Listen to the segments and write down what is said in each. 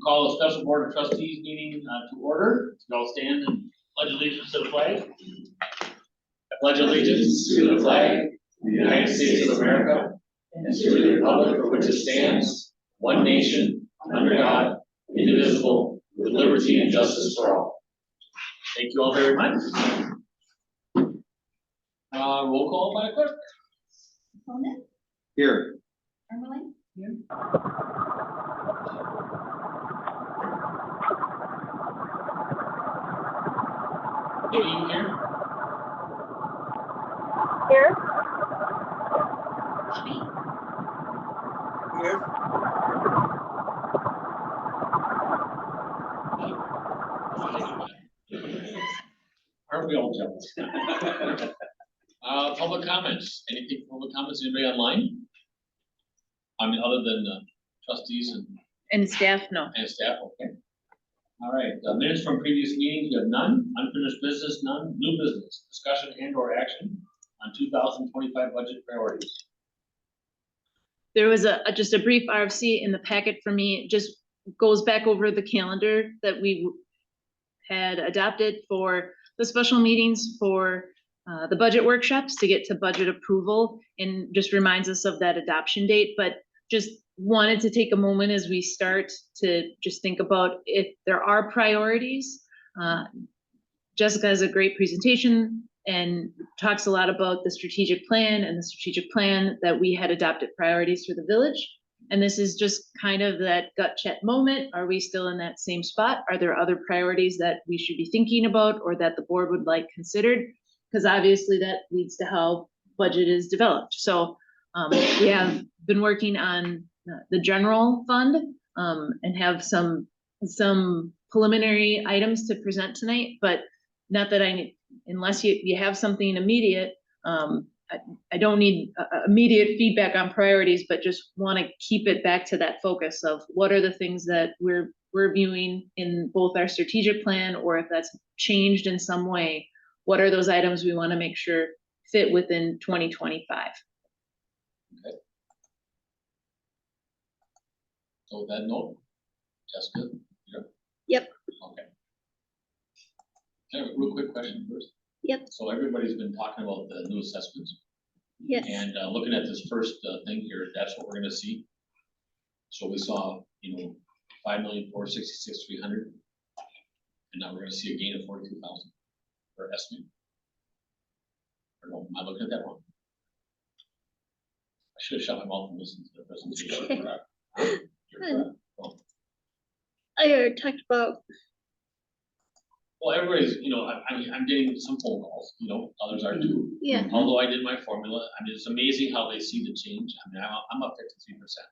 call a special board of trustees meeting to order. You all stand and pledge allegiance to the flag. I pledge allegiance to the flag of the United States of America and to the republic for which it stands, one nation, under God, indivisible, with liberty and justice for all. Thank you all very much. Roll call by clerk. Conan? Here. Ermeling? Here. Katie here. Here. Bobby? Here. Aren't we all jealous? Public comments. Anything public comments? Anybody online? I mean, other than trustees And staff, no. and staff. Okay. All right. Minutes from previous meetings. We have none. Unfinished business, none. New business, discussion and/or action on 2025 budget priorities. There was just a brief RFC in the packet for me. It just goes back over the calendar that we had adopted for the special meetings for the budget workshops to get to budget approval, and just reminds us of that adoption date. But just wanted to take a moment as we start to just think about if there are priorities. Jessica has a great presentation and talks a lot about the strategic plan and the strategic plan that we had adopted priorities for the village. And this is just kind of that gut check moment. Are we still in that same spot? Are there other priorities that we should be thinking about or that the board would like considered? Because obviously that leads to how budget is developed. So we have been working on the general fund and have some preliminary items to present tonight, but not that unless you have something immediate, I don't need immediate feedback on priorities, but just want to keep it back to that focus of what are the things that we're viewing in both our strategic plan, or if that's changed in some way, what are those items we want to make sure fit within 2025. Okay. So with that note, Jessica, Yep. Okay. Can I have a real quick question first? Yep. So everybody's been talking about the new assessments. Yes. And looking at this first thing here, that's what we're gonna see. So we saw, 5,466,300, and now we're gonna see a gain of 42,000 per estimate. Or no, am I looking at that wrong? I should have shut my mouth and listened to the presentation. You're correct. Oh. I talked about. Well, everybody's, I'm getting some phone calls, others are too. Yeah. Although I did my formula, it's amazing how they see the change. I'm up 53%.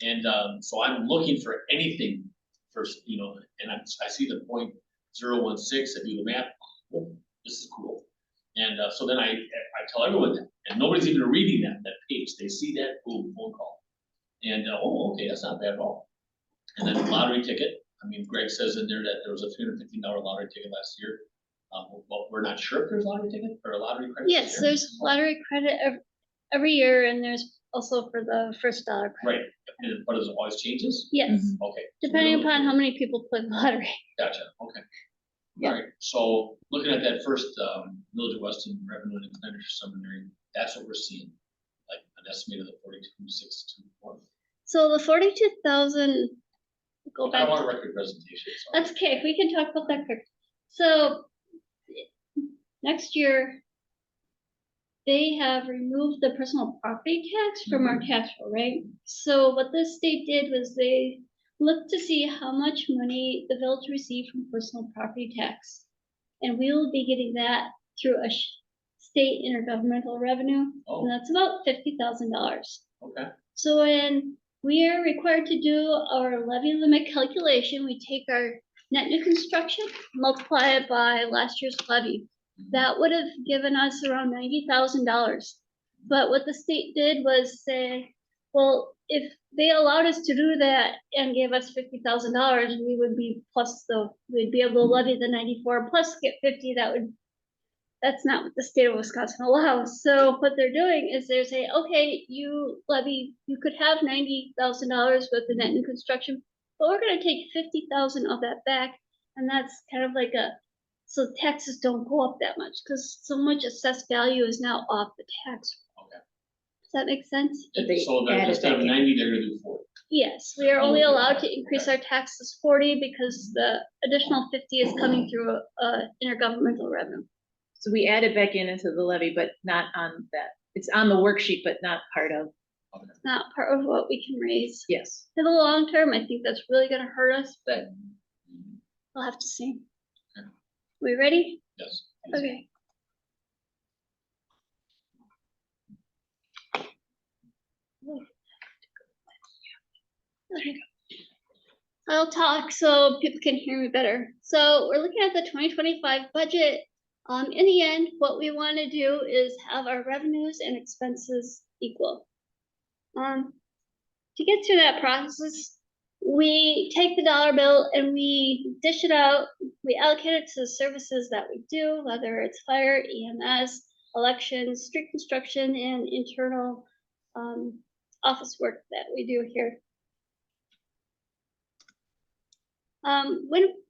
And so I'm looking for anything first, and I see the 0.016, I do the math, oh, this is cool. And so then I tell everyone that, and nobody's even reading that page. They see that, boom, phone call. And, oh, okay, that's not bad at all. And then the lottery ticket. Greg says in there that there was a $315 lottery ticket last year. Well, we're not sure if there's a lottery ticket or a lottery credit. Yes, there's lottery credit every year, and there's also for the first dollar credit. Right, but it always changes? Yes. Okay. Depending upon how many people play the lottery. Gotcha, okay. Yeah. All right, so looking at that first Village of Weston revenue and expenditure summary, that's what we're seeing, like an estimate of the 42,624. So the 42,000. Go back. I want a record presentation. So. That's okay. We can talk about that quick. So next year, they have removed the personal property tax from our tax roll, right? So what the state did was they looked to see how much money the village received from personal property tax. And we will be getting that through a state intergovernmental revenue. Oh. And that's about $50,000. Okay. So when we are required to do our levy limit calculation, we take our net new construction, multiply it by last year's levy. That would have given us around $90,000. But what the state did was say, well, if they allowed us to do that and gave us $50,000, we would be we'd be able to levy the 94 plus get 50. That's not what the state of Wisconsin allows. So what they're doing is they're saying, okay, you could have $90,000 with the net new construction, but we're gonna take 50,000 of that back, and that's kind of like so taxes don't go up that much, because so much assessed value is now off the tax. Okay. Does that make sense? So they're, instead of 90, they're gonna do 40. Yes, we are only allowed to increase our taxes 40 because the additional 50 is coming through intergovernmental revenue. So we added back into the levy, but not on that. It's on the worksheet, but not part of. Okay. Not part of what we can raise. Yes. In the long term, I think that's really gonna hurt us, but we'll have to see. Okay. We ready? Yes. Okay. Okay. I'll talk so people can hear me better. So we're looking at the 2025 budget. In the end, what we want to do is have our revenues and expenses equal. To get through that process, we take the dollar bill and we dish it out. We allocate it to the services that we do, whether it's fire, EMS, elections, street construction, and internal office work that we do here.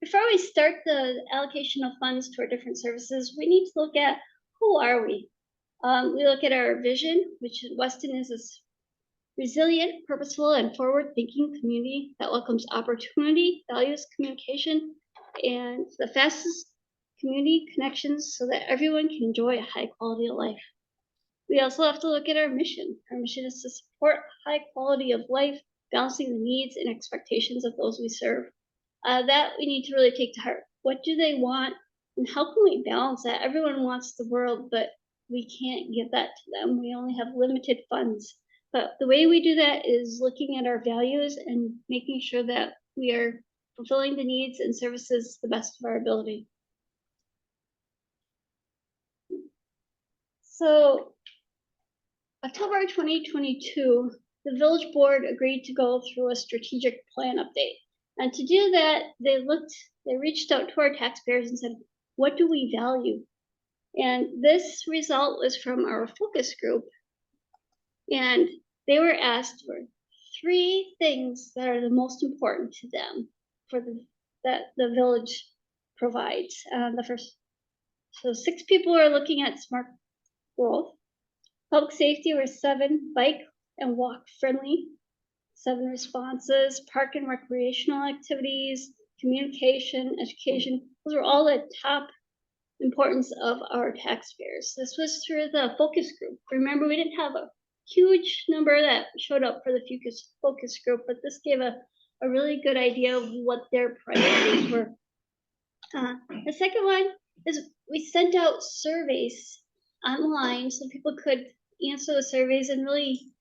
Before we start the allocation of funds to our different services, we need to look at who are we. We look at our vision, which Weston is this resilient, purposeful, and forward-thinking community that welcomes opportunity, values communication, and the fastest community connections so that everyone can enjoy a high quality of life. We also have to look at our mission. Our mission is to support high quality of life, balancing the needs and expectations of those we serve. That we need to really take to heart. What do they want, and how can we balance that? Everyone wants the world, but we can't give that to them. We only have limited funds. But the way we do that is looking at our values and making sure that we are fulfilling the needs and services to the best of our ability. So, October 2022, the village board agreed to go through a strategic plan update. And to do that, they reached out to our taxpayers and said, what do we value? And this result was from our focus group. And they were asked for 3 things that are the most important to them that the village provides. The first, so 6 people are looking at smart growth. Public safety were 7, bike and walk friendly. 7 responses, park and recreational activities, communication, education. Those are all the top importance of our taxpayers. This was through the focus group. Remember, we didn't have a huge number that showed up for the focus group, but this gave a really good idea of what their priorities were. The second one is we sent out surveys online so people could answer the surveys and really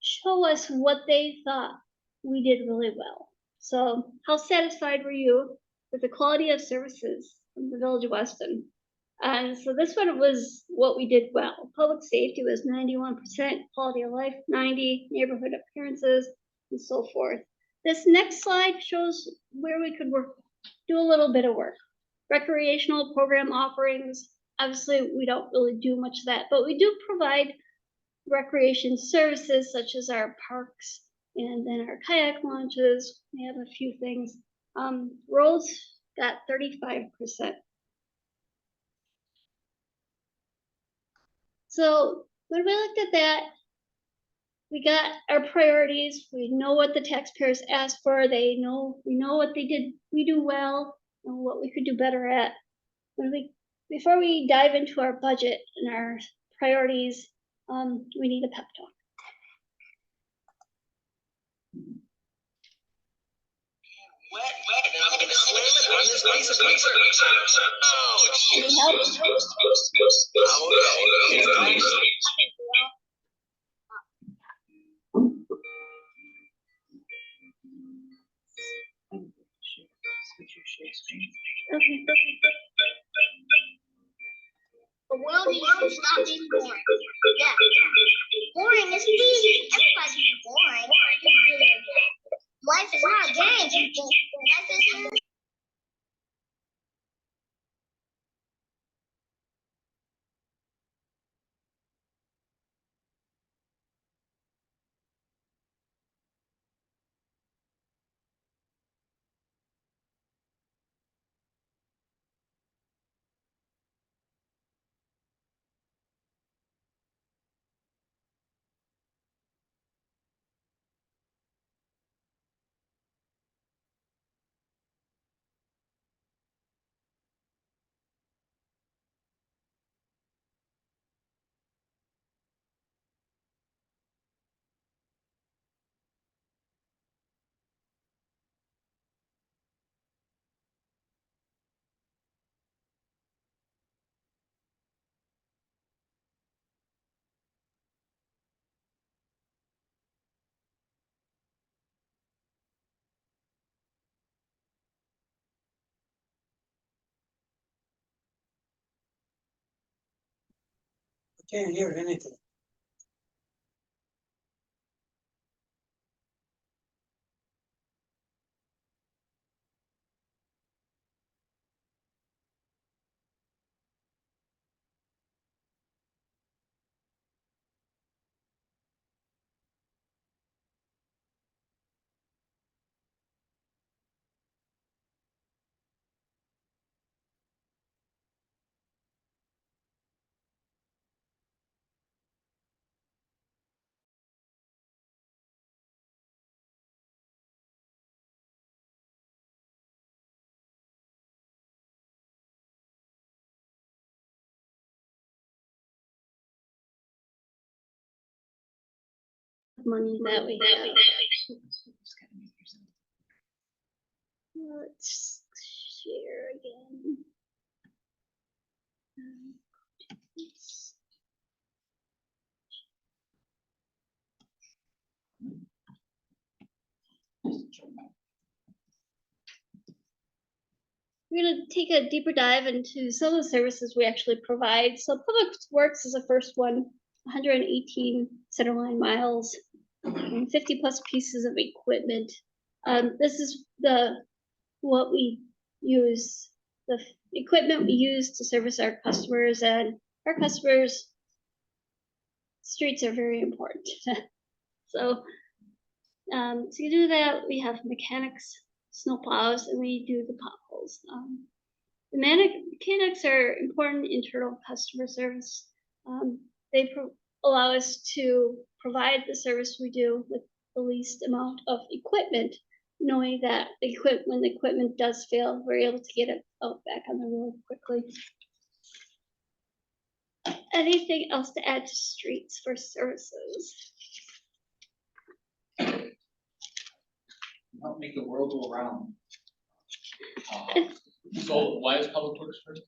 show us what they thought we did really well. So how satisfied were you with the quality of services from the Village of Weston? And so this one was what we did well. Public safety was 91%, quality of life 90%, neighborhood appearances, and so forth. This next slide shows where we could do a little bit of work. Recreational program offerings. Obviously, we don't really do much of that, but we do provide recreation services such as our parks and then our kayak launches. We have a few things. Roads got 35%. So when we looked at that, we got our priorities. We know what the taxpayers asked for. We know what they did. We do well and what we could do better at. Before we dive into our budget and our priorities, we need a pep talk. Wet, and then I'm gonna slam it on this piece of paper. Ouch! Can you help? Okay. Okay. The world needs to stop being boring. Yeah. Boring is easy. Everybody's boring. Life is not a game, people. Life is Can't hear anything. Money that we have. Let's share again. We're gonna take a deeper dive into some of the services we actually provide. So Public Works is the first one, 118 centerline miles, and 50 plus pieces of equipment. This is what we use, the equipment we use to service our customers, and our customers' streets are very important. So to do that, we have mechanics, snowplows, and we do the potholes. The mechanics are important internal customer service. They allow us to provide the service we do with the least amount of equipment, knowing that when the equipment does fail, we're able to get it out back on the road quickly. Anything else to add to streets for services? Help make the world go around. So why is Public Works first?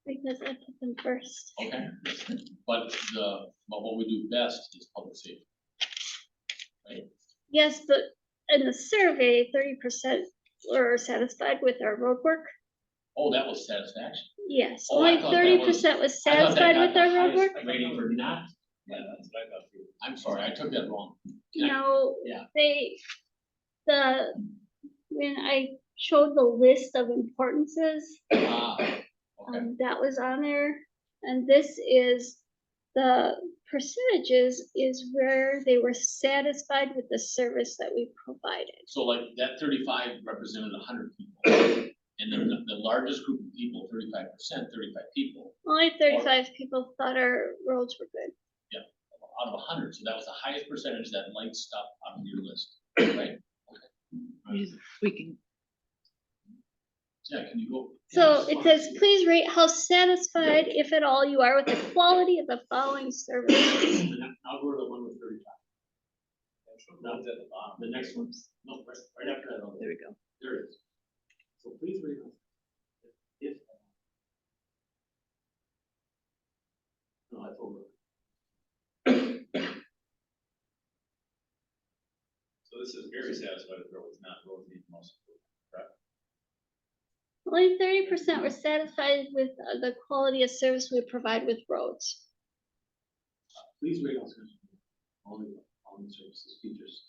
Because I put them first. Okay, but what we do best is public safety. Right? Yes, but in the survey, 30% were satisfied with our road work. Oh, that was satisfaction. Yes, Oh, I only thought that 30% was I thought that satisfied got with the our road highest work. rating for not. Yeah, that's what I thought too. I'm sorry, I took that wrong. Can I- No, Yeah. when I showed the list of importances, Okay, that was on there. And this is the percentages is where they were satisfied with the service that we provided. so like that 35 represented 100 people. And then the largest group of people, 35%, 35 people, Only 35 people thought our roads were good. out of 100, so that was the highest percentage that liked stuff on your list, right? We can, Yeah, can you go? So it says, please rate how satisfied, if at all, you are with the quality of the following services. I'll go to the one with 35. That's at the bottom, the next one, no, right after that. there we go. There it is. So please read them. If. No, that's over. So this is very satisfied with roads, not roads need most. Only 30% were satisfied with the quality of service we provide with roads. Please rate us. All the services, features.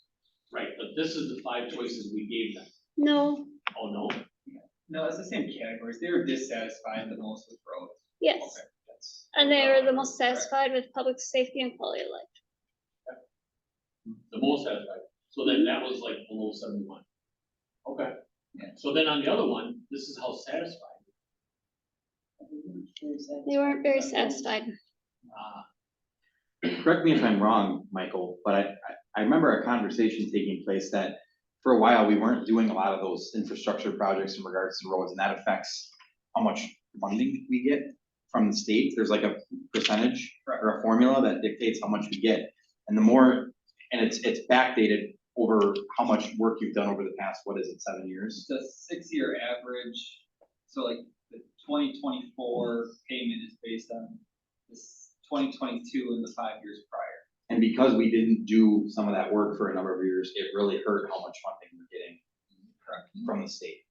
Right, but this is the 5 choices we gave them. No, Oh, no? No, it's the same categories. They were dissatisfied the most with roads. yes, Okay, that's. and they were the most satisfied with public safety and quality of life. The most satisfied. So then that was like below 71. Okay. Yeah. So then on the other one, this is how satisfied. They weren't very satisfied. Correct me if I'm wrong, Michael, but I remember a conversation taking place that for a while, we weren't doing a lot of those infrastructure projects in regards to roads, and that affects how much funding we get from the state. There's like a percentage or a formula that dictates how much we get. And the more, and it's backdated over how much work you've done over the past, what is it, 7 years? It's a 6-year average, so like the 2024 payment is based on this 2022 and the 5 years prior. And because we didn't do some of that work for a number of years, it really hurt how much funding we're getting from the state.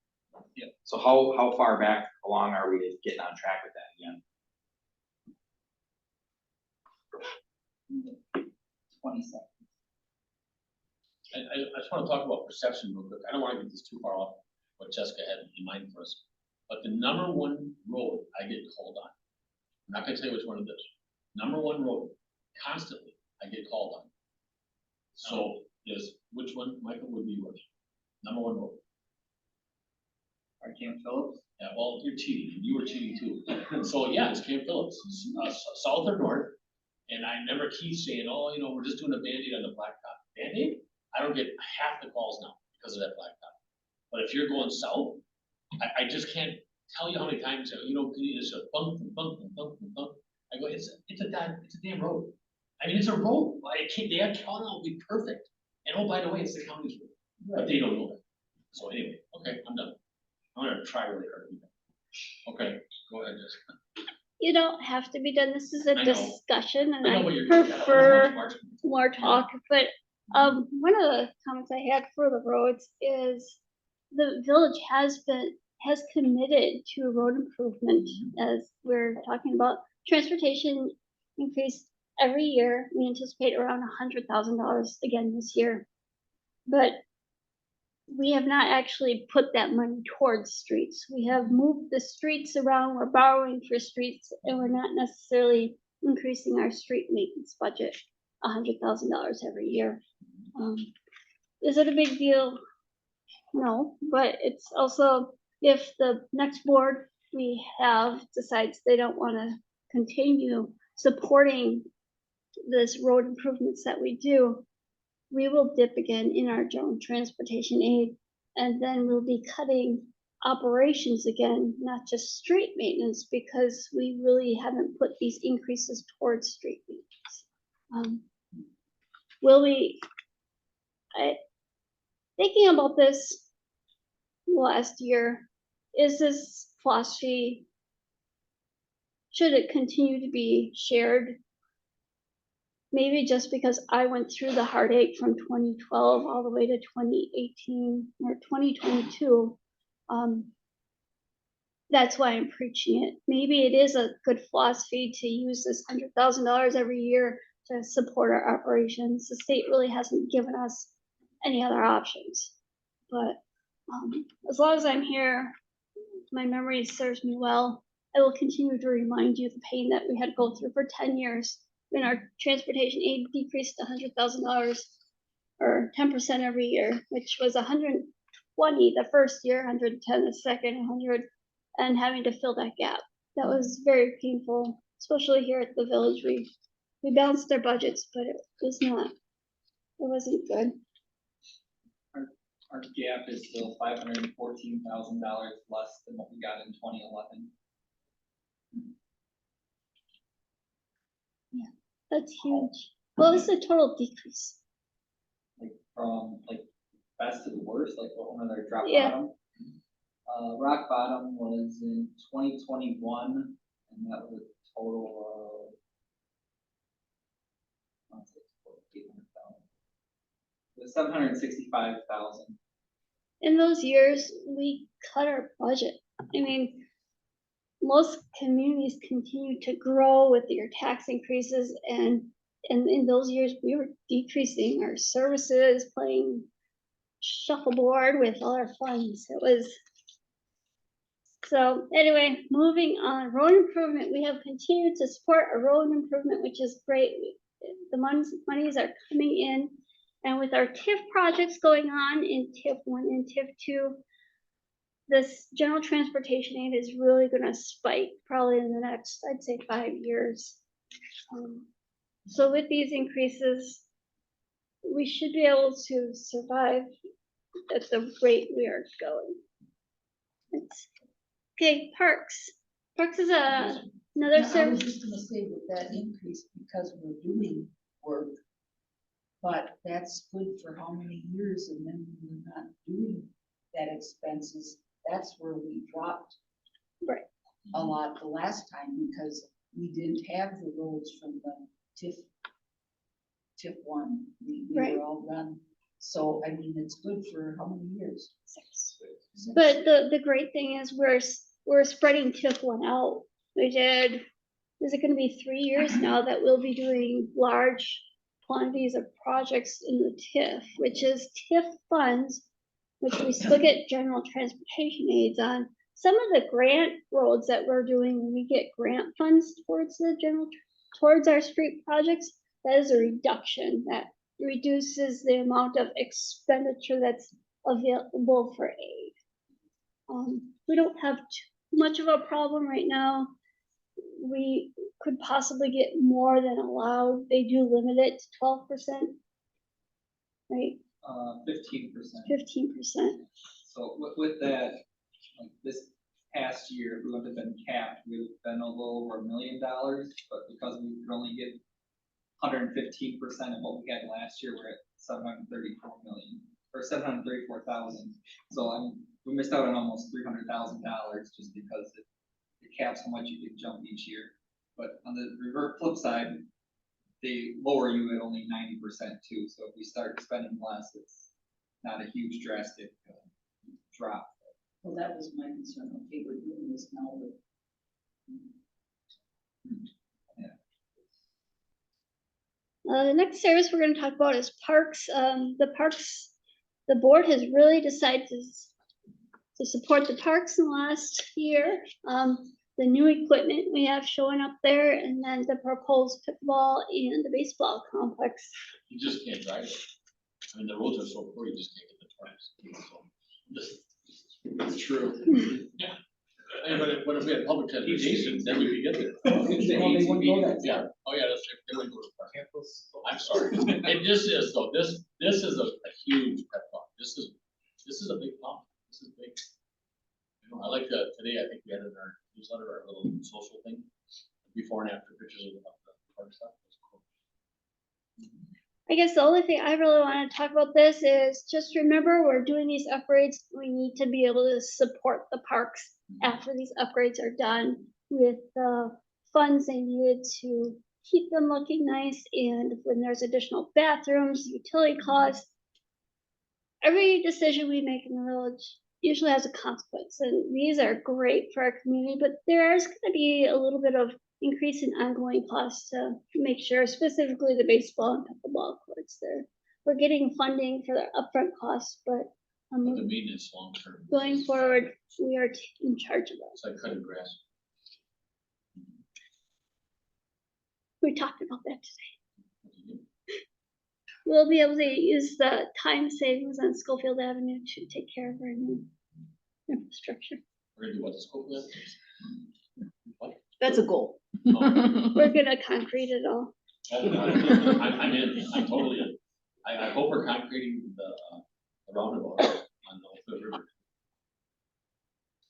Yep. So how far back along are we getting on track with that again? 20 seconds. I just wanna talk about perception real quick. I don't wanna get this too far off what Jessica had in mind for us. But the number one road I get called on, I'm not gonna tell you which one it is. Number one road, constantly, I get called on. So, yes, which one, Michael, would be yours? Number one road. Or Camp Phillips. Yeah, well, you're cheating, and you were cheating too. So, yeah, it's Camp Phillips, south or north. And I remember Keith saying, oh, you know, we're just doing a Band-Aid on the blacktop. Band-Aid? I don't get half the calls now because of that blacktop. But if you're going south, I just can't tell you how many times, you know, it's a bump, and bump, and bump, and bump. I go, it's a damn road. I mean, it's a road. They have counted out be perfect. And oh, by the way, it's the county's road, but they don't know that. So anyway, okay, I'm done. I'm gonna try really hard. Okay, go ahead, Jessica. You don't have to be done. This is a I know. discussion and I know what I you're doing. prefer more talk, but one of the comments I had for the roads is the village has committed to road improvement, as we're talking about. Transportation increase every year. We anticipate around $100,000 again this year. But we have not actually put that money towards streets. We have moved the streets around, we're borrowing for streets, and we're not necessarily increasing our street maintenance budget $100,000 every year. Is it a big deal? No, but it's also, if the next board we have decides they don't wanna continue supporting this road improvements that we do, we will dip again in our general transportation aid, and then we'll be cutting operations again, not just street maintenance, because we really haven't put these increases towards street maintenance. Will we, thinking about this last year, is this philosophy, should it continue to be shared? Maybe just because I went through the heartache from 2012 all the way to 2018 or 2022. That's why I'm preaching it. Maybe it is a good philosophy to use this $100,000 every year to support our operations. The state really hasn't given us any other options. But as long as I'm here, my memory serves me well. I will continue to remind you the pain that we had to go through for 10 years. When our transportation aid decreased $100,000 or 10% every year, which was 120 the first year, 110 the second, 100, and having to fill that gap. That was very painful, especially here at the village. We balanced our budgets, but it wasn't good. Our gap is still $514,000 less than what we got in 2011. Yeah, that's huge. What was the total decrease? Like from like best to the worst, like what one of their drop Yeah. bottom. Rock bottom was in 2021, and that was a total of, let's see, 800,000. It was 765,000. In those years, we cut our budget. I mean, most communities continue to grow with your tax increases, and in those years, we were decreasing our services, playing shuffleboard with all our funds. It was, so anyway, moving on, road improvement, we have continued to support a road improvement, which is great. The monies are coming in, and with our TIF projects going on in TIF 1 and TIF 2, this general transportation aid is really gonna spike probably in the next, I'd say, 5 years. So with these increases, we should be able to survive at the rate we are going. Okay, parks. Parks is another I was service. just gonna say with that increase, because we're doing work, but that's good for how many years, and then we're not doing that expenses, that's where we dropped Right. a lot the last time, because we didn't have the roads from the TIF 1, we Right. were all done. So, I mean, it's good for how many years? 6. But the great thing is we're spreading TIF 1 out. We did is it gonna be 3 years now that we'll be doing large quantities of projects in the TIF, which is TIF funds, which we still get general transportation aids on. Some of the grant roads that we're doing, when we get grant funds towards towards our street projects, that is a reduction that reduces the amount of expenditure that's available for aid. We don't have too much of a problem right now. We could possibly get more than allowed. They do limit it to 12%, right? 15%. 15%. So with that, like this past year, if we would have been capped, we would have been a little over $1 million, but because we could only get 115% of what we had last year, we're at 734 million, or 734,000. So we missed out on almost $300,000 just because it caps how much you can jump each year. But on the reverse flip side, they lower you at only 90% too. So if we start spending less, it's not a huge drastic drop. Well, that was my concern. Okay, we're doing this now, but. The next service we're gonna talk about is parks. The board has really decided to support the parks in the last year. The new equipment we have showing up there, and then the proposed pickleball and the baseball complex. You just can't drive it. I mean, the roads are so poor, you just can't get the trucks. So, it's true. Yeah. I mean, but if we had public transportation, then we could get there. They wouldn't go that far. Yeah, oh yeah, that's, they wouldn't go to the park. I'm sorry. And this is though, this is a huge pet park. This is a big pump. This is big. You know, I like today, I think we had in our newsletter, our little social thing, before and after pictures of the park stuff. That's cool. I guess the only thing I really want to talk about this is just remember we're doing these upgrades. We need to be able to support the parks after these upgrades are done with the funds they needed to keep them looking nice. And when there's additional bathrooms, utility costs, every decision we make in the village usually has a consequence. And these are great for our community, but there's going to be a little bit of increase in ongoing costs to make sure, specifically the baseball and pickleball courts there. We're getting funding for the upfront costs, but But the maintenance long term. going forward, we are in charge of that. It's like cutting grass. We talked about that today. We'll be able to use the time savings on Schofield Avenue to take care of our new infrastructure. We're gonna do what, the scope of that? What? That's a goal. Oh. We're gonna concrete it all. I'm in, I'm totally in. I hope we're concreting the roundabout on the Oak River.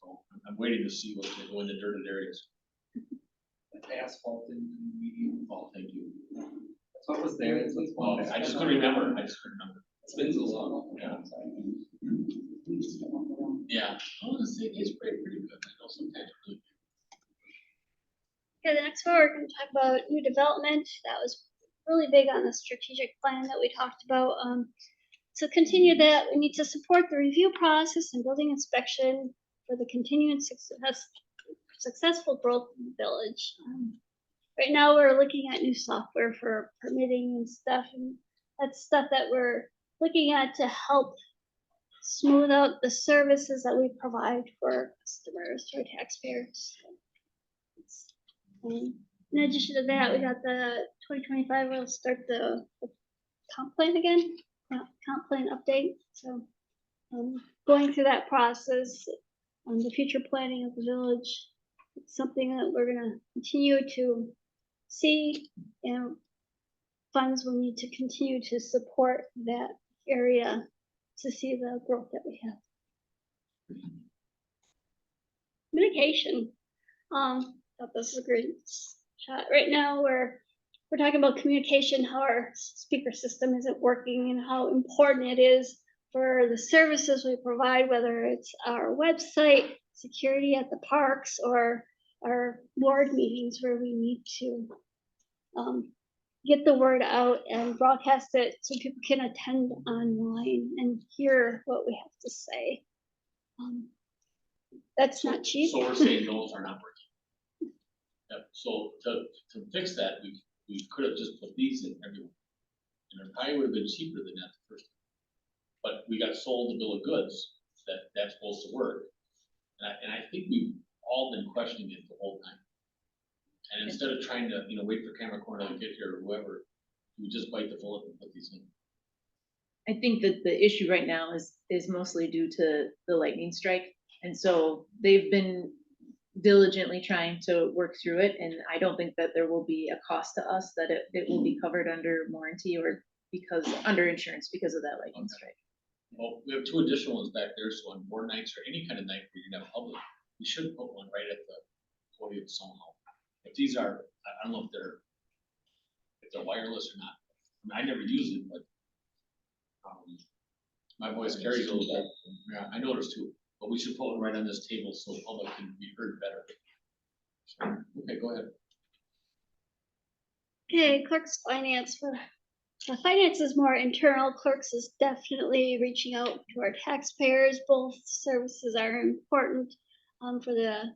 So I'm waiting to see what they go in the dirted areas. Asphalt and medium. Oh, thank you. That's what was there. That's what's. Oh, I just couldn't remember. It's been so long. Yeah. Yeah. Oh, it's pretty good. I know sometimes it's really. Okay, the next one, we're gonna talk about new development. That was really big on the strategic plan that we talked about. To continue that, we need to support the review process and building inspection for the continuing successful growth in the village. Right now, we're looking at new software for permitting and stuff, and that's stuff that we're looking at to help smooth out the services that we provide for our customers, for taxpayers. In addition to that, we got the 2025, we'll start the comp plan again, comp plan update. So going through that process, the future planning of the village, it's something that we're gonna continue to see, and funds will need to continue to support that area to see the growth that we have. Communication. Thought this is a great shot. Right now, we're talking about communication, how our speaker system isn't working, and how important it is for the services we provide, whether it's our website, security at the parks, or our board meetings where we need to get the word out and broadcast it so people can attend online and hear what we have to say. That's not cheap. So we're saying those are not working. Yep, so to fix that, we could have just put these in everyone. And it probably would have been cheaper than that the first time. But we got sold the bill of goods that's supposed to work. And I think we've all been questioning it the whole time. And instead of trying to, wait for camera corner to get here or whoever, we just bite the bullet and put these in. I think that the issue right now is mostly due to the lightning strike. And so they've been diligently trying to work through it. And I don't think that there will be a cost to us, that it will be covered under warranty or under insurance because of that lightning strike. Well, we have 2 additional ones back there, so on board nights or any kind of night where you're gonna have public, we should put one right at the podium somehow. If these are, I don't know if they're wireless or not. I mean, I never use it, but my voice carries a little bit. Yeah, I know there's 2, but we should put one right on this table so the public can be heard better. So, okay, go ahead. Okay, clerk's finance for, the finance is more internal. Clerks is definitely reaching out to our taxpayers. Both services are important for the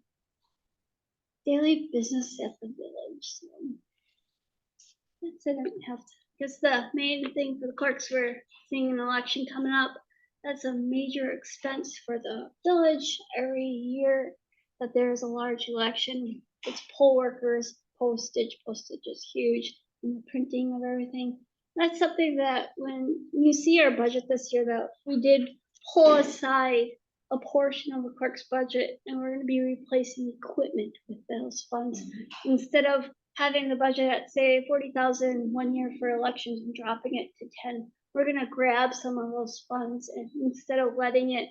daily business at the village. So that's it. I don't have to. Because the main thing for the clerks, we're seeing an election coming up. That's a major expense for the village every year that there's a large election. It's poll workers, postage is huge, and the printing of everything. That's something that when you see our budget this year, that we did pull aside a portion of the clerk's budget, and we're gonna be replacing equipment with those funds. Instead of having the budget at, say, 40,000 one year for elections and dropping it to 10, we're gonna grab some of those funds, and instead of letting it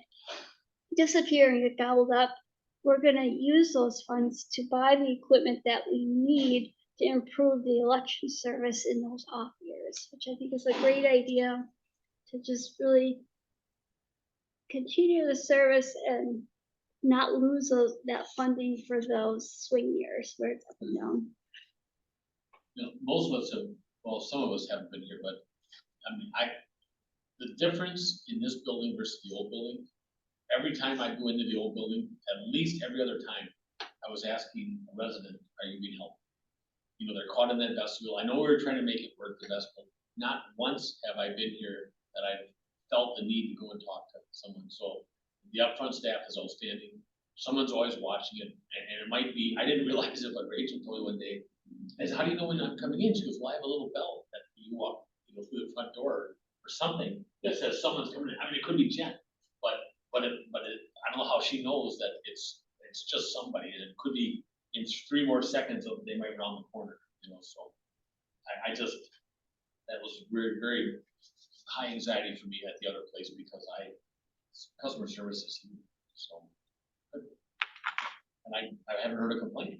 disappear and get gobbled up, we're gonna use those funds to buy the equipment that we need to improve the election service in those off years, which I think is a great idea to just really continue the service and not lose that funding for those swing years where it's up and down. Most of us have, well, some of us haven't been here, but I mean, the difference in this building versus the old building, every time I go into the old building, at least every other time, I was asking a resident, are you being helped? They're caught in that vestibule. I know we were trying to make it work the best, but not once have I been here that I felt the need to go and talk to someone. So the upfront staff is outstanding. Someone's always watching it, and it might be, I didn't realize it, but Rachel told me one day, I said, how do you know when I'm coming in? She goes, well, I have a little bell that you walk, through the front door or something that says someone's coming in. I mean, it could be Jen, but I don't know how she knows that it's just somebody, and it could be in 3 more seconds of they might round the corner, so I just, that was very, very high anxiety for me at the other place because customer service is huge, so. And I haven't heard a complaint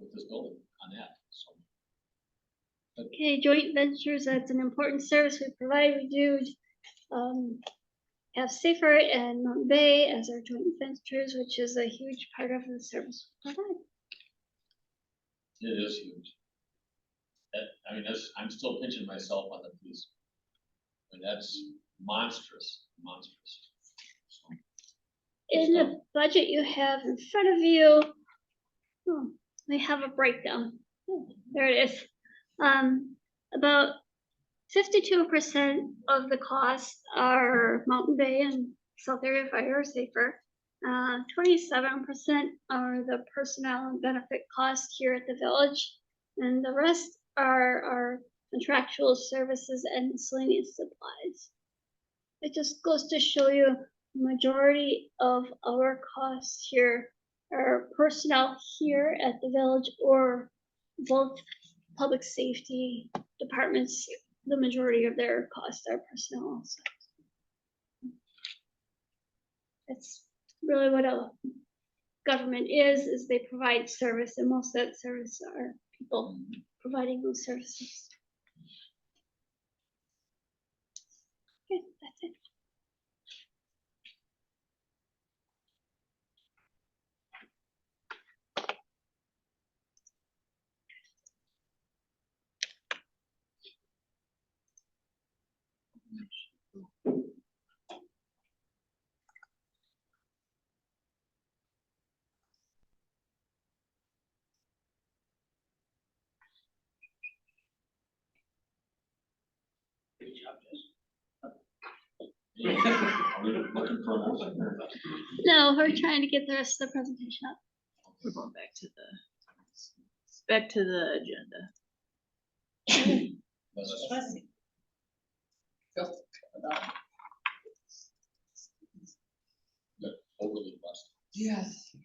with this building on that, so. Okay, joint ventures, that's an important service we provide. We do have Safer and Mountain Bay as our joint ventures, which is a huge part of the service we provide. It is huge. I'm still pinching myself on the piece. I mean, that's monstrous. So, in the budget you have in front of you, we have a breakdown. There it is. About 52% of the costs are Mountain Bay and South Area Fire Safer. 27% are the personnel and benefit costs here at the village, and the rest are our contractual services and miscellaneous supplies. It just goes to show you the majority of our costs here are personnel here at the village or both public safety departments. The majority of their costs are personnel. So that's really what a government is they provide service, and most of that service are people providing those services. Okay, that's it. Good job, Are we looking for a motion or? No, we're trying to get the rest of the presentation up. We're going back to the agenda. Overly blessed. Yes.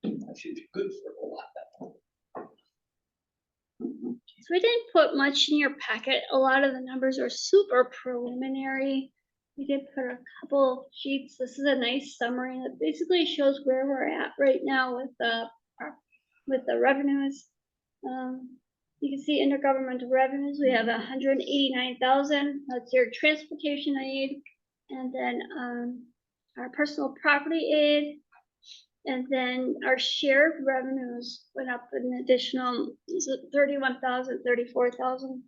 That should be good for a lot. So we didn't put much in your packet. A lot of the numbers are super preliminary. We did put a couple of sheets. This is a nice summary that basically shows where we're at right now with the revenues. You can see intergovernmental revenues. We have 189,000. That's your transportation aid, and then our personal property aid. And then our shared revenues went up an additional 31,000, 34,000.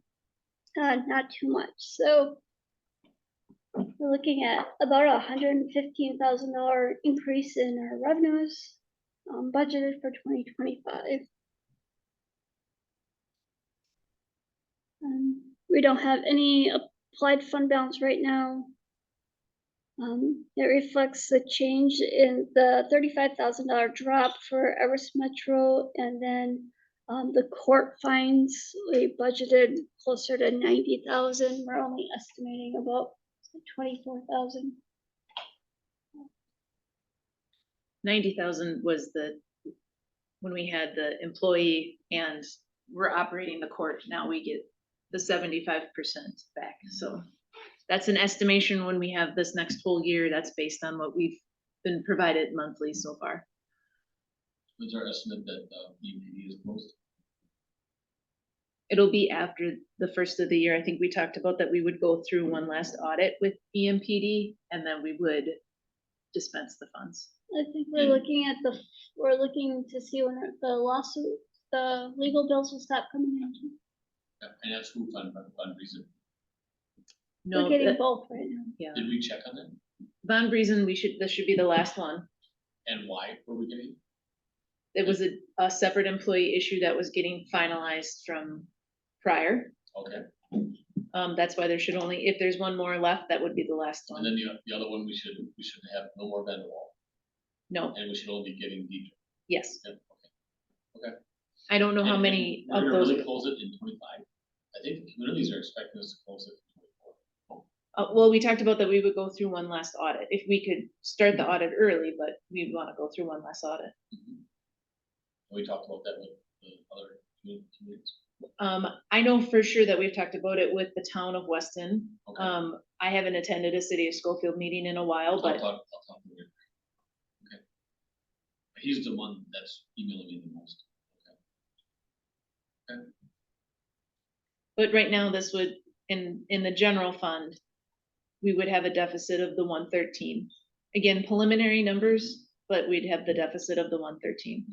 Not too much. So we're looking at about $115,000 increase in our revenues budgeted for 2025. We don't have any applied fund balance right now. It reflects the change in the $35,000 drop for Everest Metro, and then the court fines, we budgeted closer to 90,000. We're only estimating about 24,000. 90,000 was when we had the employee and we're operating the court. Now we get the 75% back. So that's an estimation when we have this next full year. That's based on what we've been provided monthly so far. What's our estimate that EMPD is closed? It'll be after the first of the year. I think we talked about that we would go through one last audit with EMPD and then we would dispense the funds. I think we're looking to see when the legal bills will stop coming in. Yeah, and that's who fund reason. No, We're getting both right now. yeah. Did we check on that? Von Briesen, this should be the last one. And why were we getting? It was a separate employee issue that was getting finalized from prior. Okay, That's why there should only, if there's one more left, that would be the last and one. then the other one, we should have no more vendor wall, No, and we should only be getting deeper. yes. Yeah, okay. I don't know how And many we're of gonna those. really close it in 25. I think the communities are expecting us to close it in 24. Well, we talked about that we would go through one last audit. If we could start the audit early, but we'd want to go through one last audit. We talked about that with the other communities. I know for sure that we've talked about it with the town of Weston. Okay. I haven't attended a City of Schofield meeting in a while, I'll but talk to him. Okay. He's the one that's emailing me the most. Okay. but right now this would, in the general fund, we would have a deficit of the 113. Again, preliminary numbers, but we'd have the deficit of the 113.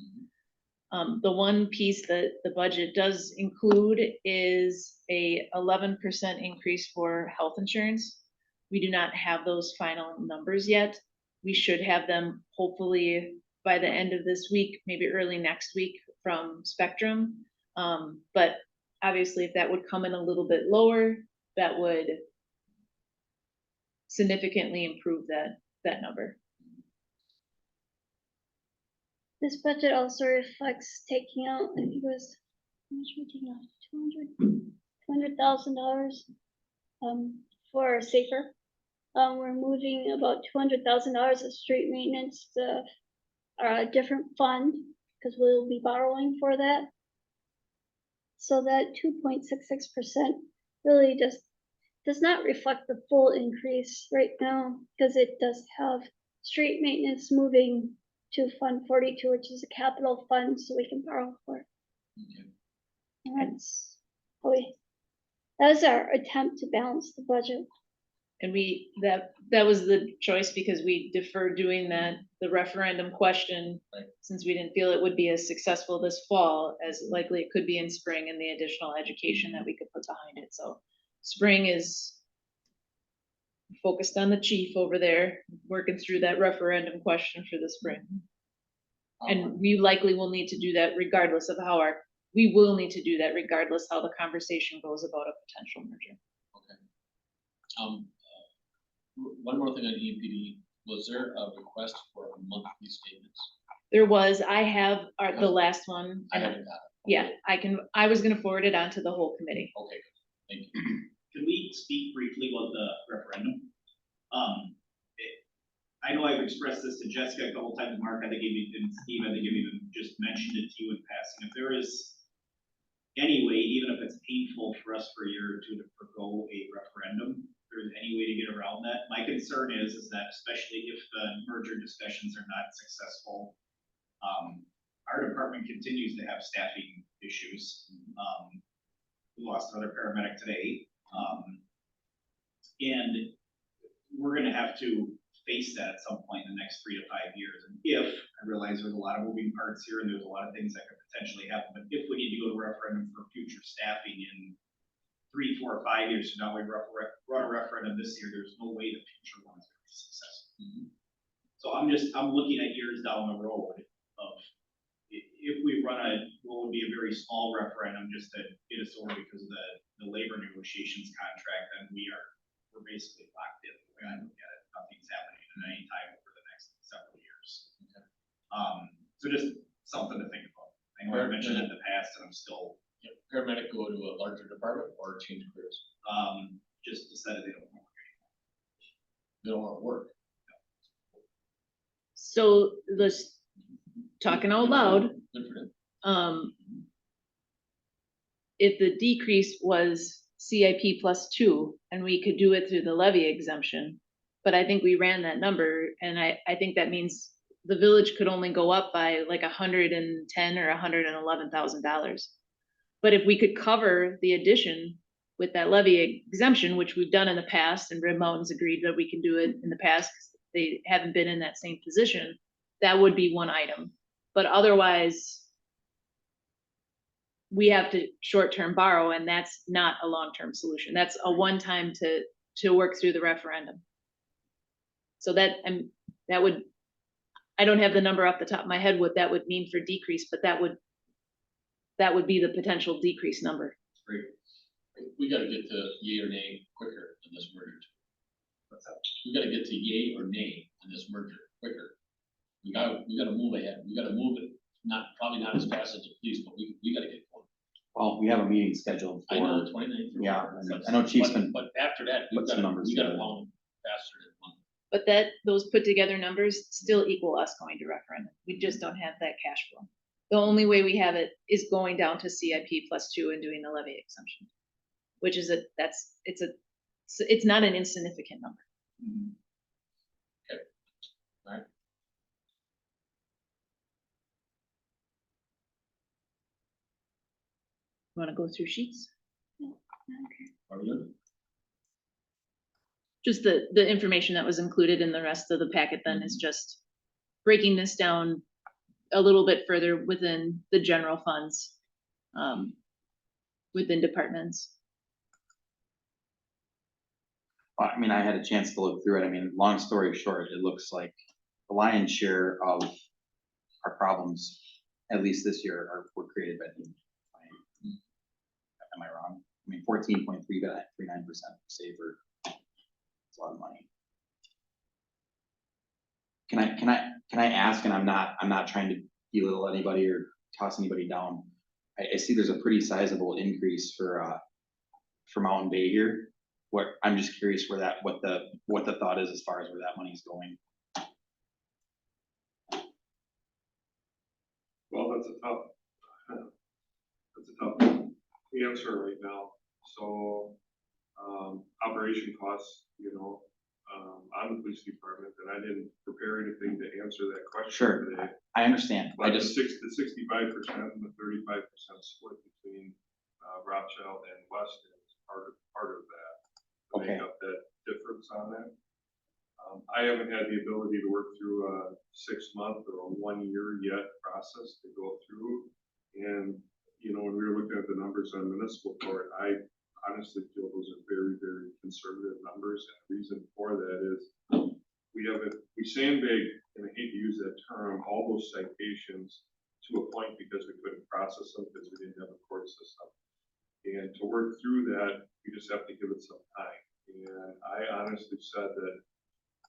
The one piece that the budget does include is a 11% increase for health insurance. We do not have those final numbers yet. We should have them hopefully by the end of this week, maybe early next week from Spectrum. But obviously if that would come in a little bit lower, that would significantly improve that number. This budget also reflects taking out, I think it was, how much we taking out? $200,000 for safer. We're moving about $200,000 of street maintenance to a different fund because we'll be borrowing for that. So that 2.66% really does not reflect the full increase right now because it does have street maintenance moving to Fund 42, which is a capital fund, so we can borrow for it. Okay. And that's how that was our attempt to balance the budget. And that was the choice because we deferred doing the referendum question, since we didn't feel it would be as successful this fall as likely it could be in spring, and the additional education that we could put behind it. So spring is focused on the chief over there, working through that referendum question for the spring. And we likely will need to do that regardless of how we will need to do that regardless how the conversation goes about a potential merger. Okay. One more thing on EPD, was there a request for monthly statements? There was, I have the last one. I haven't got it. Yeah, I was gonna forward it on to the whole committee. Okay, thank you. Can we speak briefly about the referendum? I know I've expressed this to Jessica a couple times, Mark, I think and Steve, I think I've even just mentioned it to you in passing. If there is any way, even if it's painful for us for a year or two to forgo a referendum, if there's any way to get around that. My concern is that especially if the merger discussions are not successful, our department continues to have staffing issues. We lost another paramedic today. And we're gonna have to face that at some point in the next 3 to 5 years. And if, I realize there's a lot of moving parts here and there's a lot of things that could potentially happen, but if we need to go to referendum for future staffing in 3, 4, or 5 years from now, we run a referendum this year, there's no way the future one is gonna be successful. So I'm looking at years down the road of if we run what would be a very small referendum just to get us over because of the labor negotiations contract, then we're basically locked in. The way I look at it, nothing's happening at any time over the next several years. Okay. So just something to think about. I know I mentioned it in the past and I'm still, Paramedic go to a larger department or change careers? just decided they don't want to work anymore. They don't want to work. So this, talking out loud, Good for them. if the decrease was CIP +2 and we could do it through the levy exemption, but I think we ran that number and I think that means the village could only go up by like $110,000 or $111,000. But if we could cover the addition with that levy exemption, which we've done in the past, and Red Mountain's agreed that we can do it in the past, 'cause they haven't been in that same position, that would be one item. But otherwise, we have to short-term borrow, and that's not a long-term solution. That's a one-time to work through the referendum. So that would, I don't have the number off the top of my head what that would mean for decrease, but that would be the potential decrease number. Great. We gotta get to yay or nay quicker in this merger. What's up? We gotta get to yay or nay in this merger quicker. We gotta move ahead. We gotta move it, probably not as fast as the police, but we gotta get going. Well, we have a meeting scheduled I know for, the 29th. yeah, I know Chief's been, But after that, put some numbers we gotta together. pound faster than one. But those put together numbers still equal us going to referendum. We just don't have that cash flow. The only way we have it is going down to CIP +2 and doing the levy exemption, which is it's not an insignificant number. Okay. All right. You wanna go through sheets? Are we good? Just the information that was included in the rest of the packet then is just breaking this down a little bit further within the general funds, within departments. I mean, I had a chance to look through it. I mean, long story short, it looks like the lion's share of our problems, at least this year, were created by the. Am I wrong? I mean, 14.3, but 39% saver. It's a lot of money. Can I ask, and I'm not trying to belittle anybody or toss anybody down. I see there's a pretty sizable increase for Mountain Bay here. I'm just curious what the thought is as far as where that money's going. Well, that's a tough answer right now. So, operation costs, on the police department, and I didn't prepare anything to answer that question Sure, today. I understand. But the 65% and the 35% split between Rothschild and Weston is part of that. To Okay. make up that difference on that. I haven't had the ability to work through a 6-month or a 1-year yet process to go through. And, when we were looking at the numbers on municipal court, I honestly feel those are very, very conservative numbers. And the reason for that is we sandbag, and I hate to use that term, all those citations to a point because we couldn't process them because we didn't have a court system. And to work through that, we just have to give it some time. And I honestly said that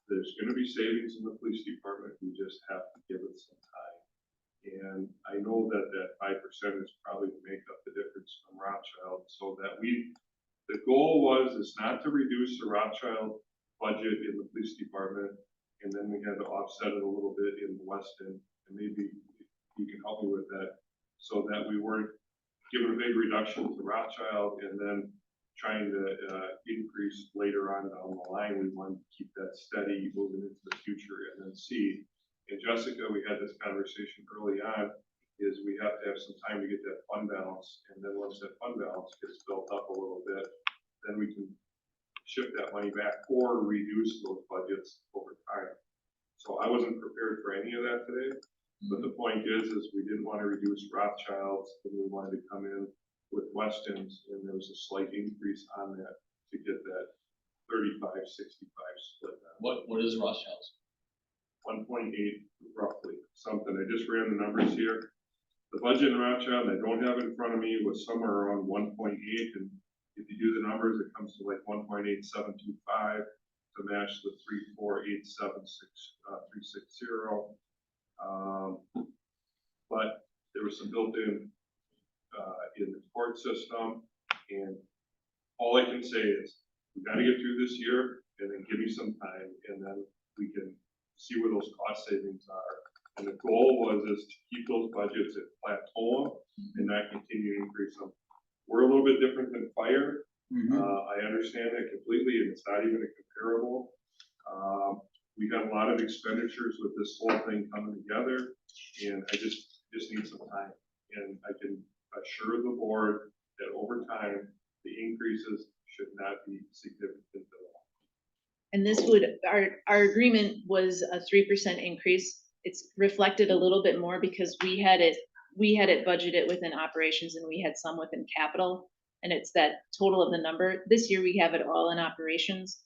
there's gonna be savings in the police department, we just have to give it some time. And I know that that 5% is probably to make up the difference from Rothschild, so that the goal is not to reduce the Rothschild budget in the police department, and then we had to offset it a little bit in Weston, and maybe you can help me with that, so that we weren't giving a big reduction to Rothschild and then trying to increase later on down the line. We wanted to keep that steady moving into the future and then see. And Jessica, we had this conversation early on, is we have to have some time to get that fund balance. And then once that fund balance gets built up a little bit, then we can shift that money back or reduce those budgets over time. So I wasn't prepared for any of that today. But the point is we didn't want to reduce Rothschilds, and we wanted to come in with Weston's, and there was a slight increase on that to get that 35-65 split. What is Rothschild's? 1.8 roughly, something. I just ran the numbers here. The budget in Rothschild, I don't have it in front of me, was somewhere around 1.8, and if you do the numbers, it comes to like 1.8725 to match the 34876 360. But there was some built-in in the court system, and all I can say is we got to get through this year, and then give me some time, and then we can see where those cost savings are. And the goal is to keep those budgets at plateau and not continue to increase them. We're a little bit different than fire. I understand that completely, and it's not even a comparable. We got a lot of expenditures with this whole thing coming together, and I just need some time. And I can assure the board that over time, the increases should not be significant at all. And this our agreement was a 3% increase. It's reflected a little bit more because we had it budgeted within operations and we had some within capital. And it's that total of the number. This year we have it all in operations.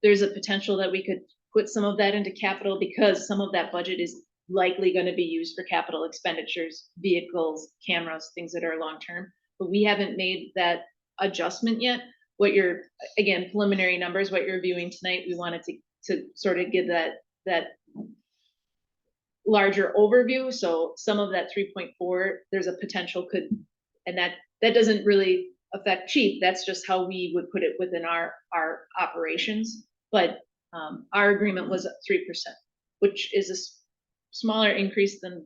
There's a potential that we could put some of that into capital because some of that budget is likely going to be used for capital expenditures, vehicles, cameras, things that are long-term. But we haven't made that adjustment yet. What you're, again, preliminary numbers, what you're viewing tonight, we wanted to sort of give that larger overview. So some of that 3.4, there's a potential and that doesn't really affect chief. That's just how we would put it within our operations. But our agreement was 3%, which is a smaller increase than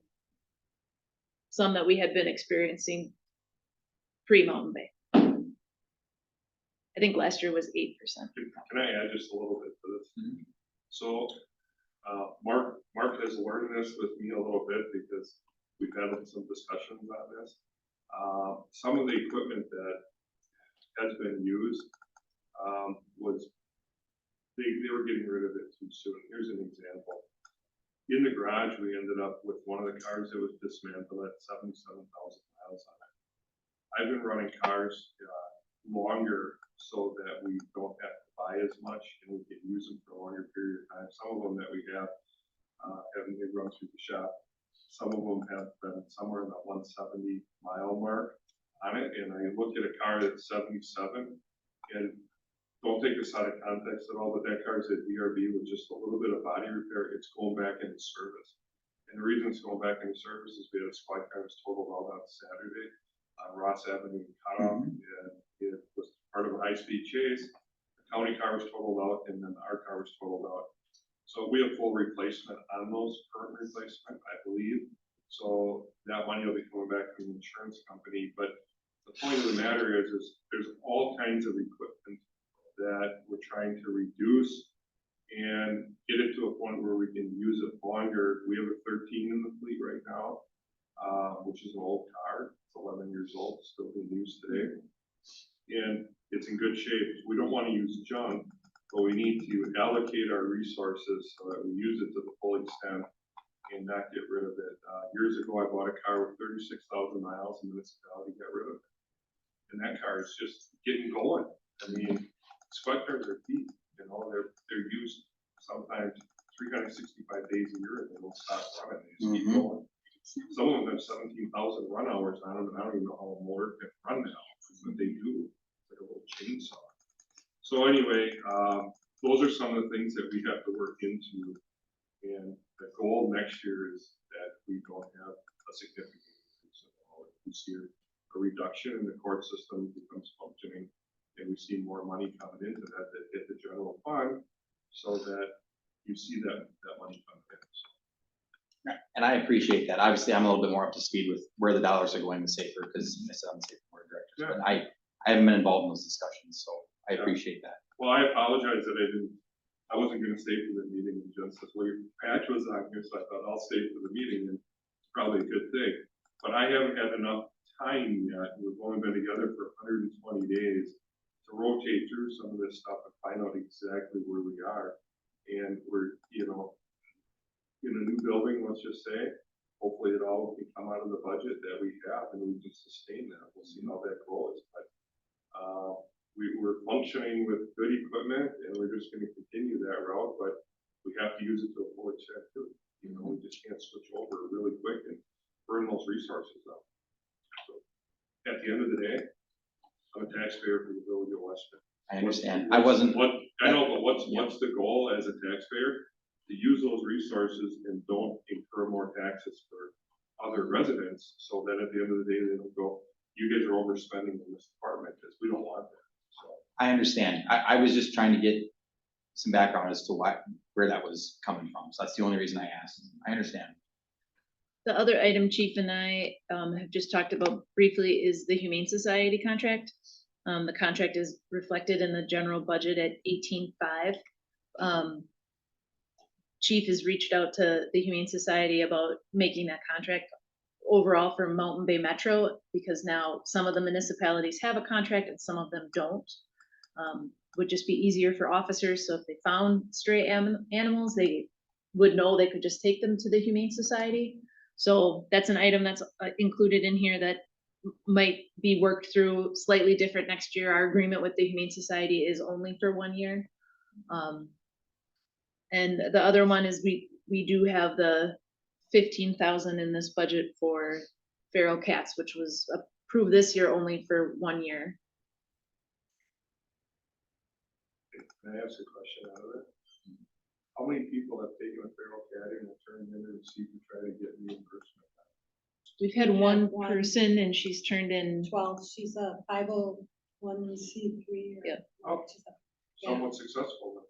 some that we had been experiencing pre-Mountain Bay. I think last year was 8%. Can I add just a little bit to this? So Mark has learned this with me a little bit because we've had some discussions on this. Some of the equipment that has been used was they were getting rid of it too soon. Here's an example. In the garage, we ended up with one of the cars that was dismantled at 77,000 miles on it. I've been running cars longer so that we don't have to buy as much and we can use them for a longer period of time. Some of them that we have haven't been run through the shop. Some of them have been somewhere in that 170 mile mark on it. And I looked at a car that's 77, and don't take this out of context at all, but that car is at DRB with just a little bit of body repair. It's going back into service. And the reason it's going back into service is we had a squad car that was totaled out on Saturday on Ross Avenue in Cutoff, and it was part of a high-speed chase. The county car was totaled out, and then our car was totaled out. So we have full replacement on those, current replacement, I believe. So that money will be coming back from the insurance company. But the point of the matter is there's all kinds of equipment that we're trying to reduce and get it to a point where we can use it longer. We have a 13 in the fleet right now, which is an old car. It's 11 years old, still being used today. And it's in good shape. We don't want to use junk, but we need to allocate our resources so that we use it to the full extent and not get rid of it. Years ago, I bought a car with 36,000 miles and the municipality got rid of it. And that car is just getting going. I mean, squad cars are deep, they're used sometimes 365 days a year and they don't stop running, they just keep going. Some of them have 17,000 run hours on them, and I don't even know how a motor can run now, but they do. It's like a little chainsaw. So So anyway, those are some of the things that we have to work into. And the goal next year is that we don't have a significant increase in all this year. A reduction in the court system becomes functioning, and we see more money coming into that hit the general fund, so that you see that money coming in. So, And I appreciate that. Obviously, I'm a little bit more up to speed with where the dollars are going with SAFER, because I said I'm the SAFER board of directors, but I haven't been involved in those discussions, so I appreciate that. well, I apologize that I wasn't gonna stay for the meeting, and Jen says, well, your patch was on here, so I thought I'll stay for the meeting, and it's probably a good thing. But I haven't had enough time yet, we've only been together for 120 days, to rotate through some of this stuff and find out exactly where we are. And we're, in a new building, let's just say, hopefully it all can come out of the budget that we have, and we can sustain that. We'll see how that goes, but we're functioning with good equipment, and we're just gonna continue that route, but we have to use it to a full extent too. We just can't switch over really quick and burn those resources up. So at the end of the day, I'm a taxpayer for the village of Weston. I understand. I wasn't. I know, but what's the goal as a taxpayer? To use those resources and don't incur more taxes for other residents, so that at the end of the day, they don't go, you guys are overspending in this department, because we don't want that. So I understand. I was just trying to get some background as to where that was coming from. So that's the only reason I asked. I understand. The other item Chief and I have just talked about briefly is the Humane Society contract. The contract is reflected in the general budget at 18.5. Chief has reached out to the Humane Society about making that contract overall for Mountain Bay Metro, because now some of the municipalities have a contract and some of them don't. Would just be easier for officers, so if they found stray animals, they would know they could just take them to the Humane Society. So that's an item that's included in here that might be worked through slightly different next year. Our agreement with the Humane Society is only for 1 year. And the other one is we do have the 15,000 in this budget for feral cats, which was approved this year only for 1 year. can I ask a question out of it? How many people have taken a feral cat in and turned in a receipt to try to get reimbursement? We've had one person and she's turned in 12, she's a 501c3. Yep. Oh, somewhat successful then.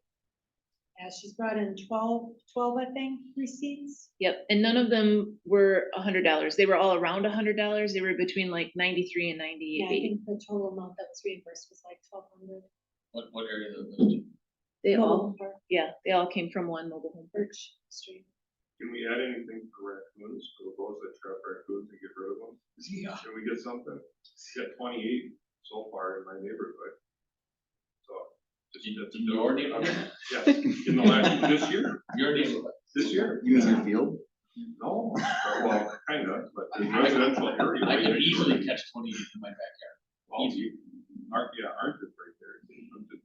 Yeah, she's brought in 12, I think, receipts. Yep, and none of them were $100. They were all around $100. They were between like 93 and 98. Yeah, I think the total amount that was reimbursed was like 1,200. What area of the village? They all, Mobile park, yeah, they all came from one mobile home park. Birch Street. Can we add anything for raccoons, for those that trap raccoons and get rid of them? Yeah. Can we get something? Got 28 so far in my neighborhood. So. In your neighborhood? Yes, in the last, this year, Your neighborhood. this year. You mean your field? No, well, kind of, but in residential area. I could easily catch 28 in my backyard. Well, Easy. Aren't it right there?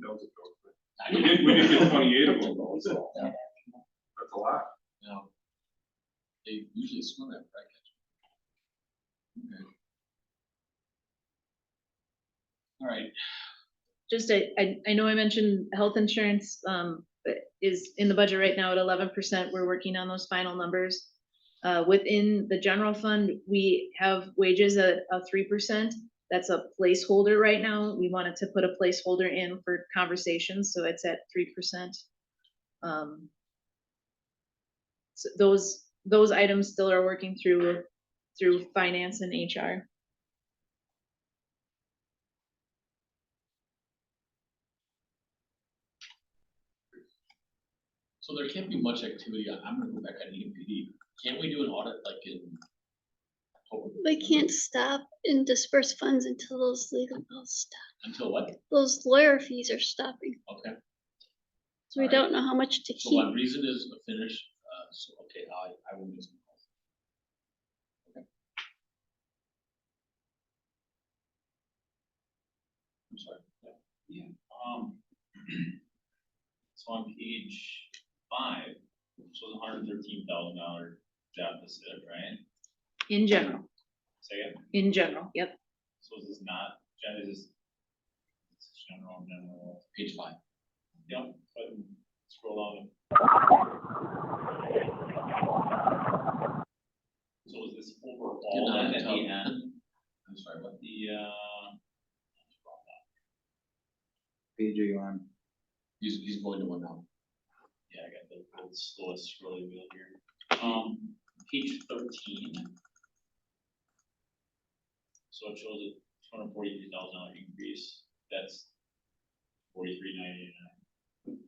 That was a joke, but I we know. did get 28 of them though, so Yeah. that's a lot. You know, they usually swim at I catch. Okay. All right. Just, I know I mentioned health insurance, is in the budget right now at 11%. We're working on those final numbers. Within the general fund, we have wages at 3%. That's a placeholder right now. We wanted to put a placeholder in for conversations, so it's at 3%. So those items still are working through finance and HR. So there can't be much activity. I'm gonna go back on EMPD. Can't we do an audit like in October? They can't stop and disperse funds until those legal bills stop. Until what? Those lawyer fees are stopping, Okay. so we Alright. don't know how much to So keep. my reason is to finish, so, okay, I will make some calls. Okay. I'm sorry. Yeah, so on page 5, so the $113,000 deficit, right? In general, Say it, in general, yep. so this is not, Jen, is this general. Page 5. Yep, but scroll down. So is this overall Getting out of then at the the end? I'm sorry, what? Page are you on? He's going to one now. Yeah, I got the slowest scrolling wheel here. Page 13. So it shows a $243,000 increase. That's $43,989.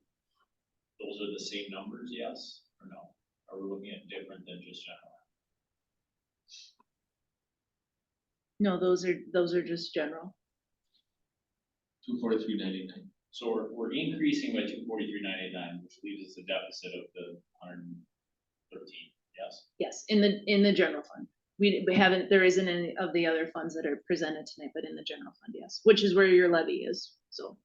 Those are the same numbers, yes or no? Are we looking at different than just general? No, those are just general. 243,989. So we're increasing by $243,989, which leaves us a deficit of the 113. Yes. Yes, in the general fund. We haven't, there isn't any of the other funds that are presented tonight, but in the general fund, yes, which is where your levy is, so.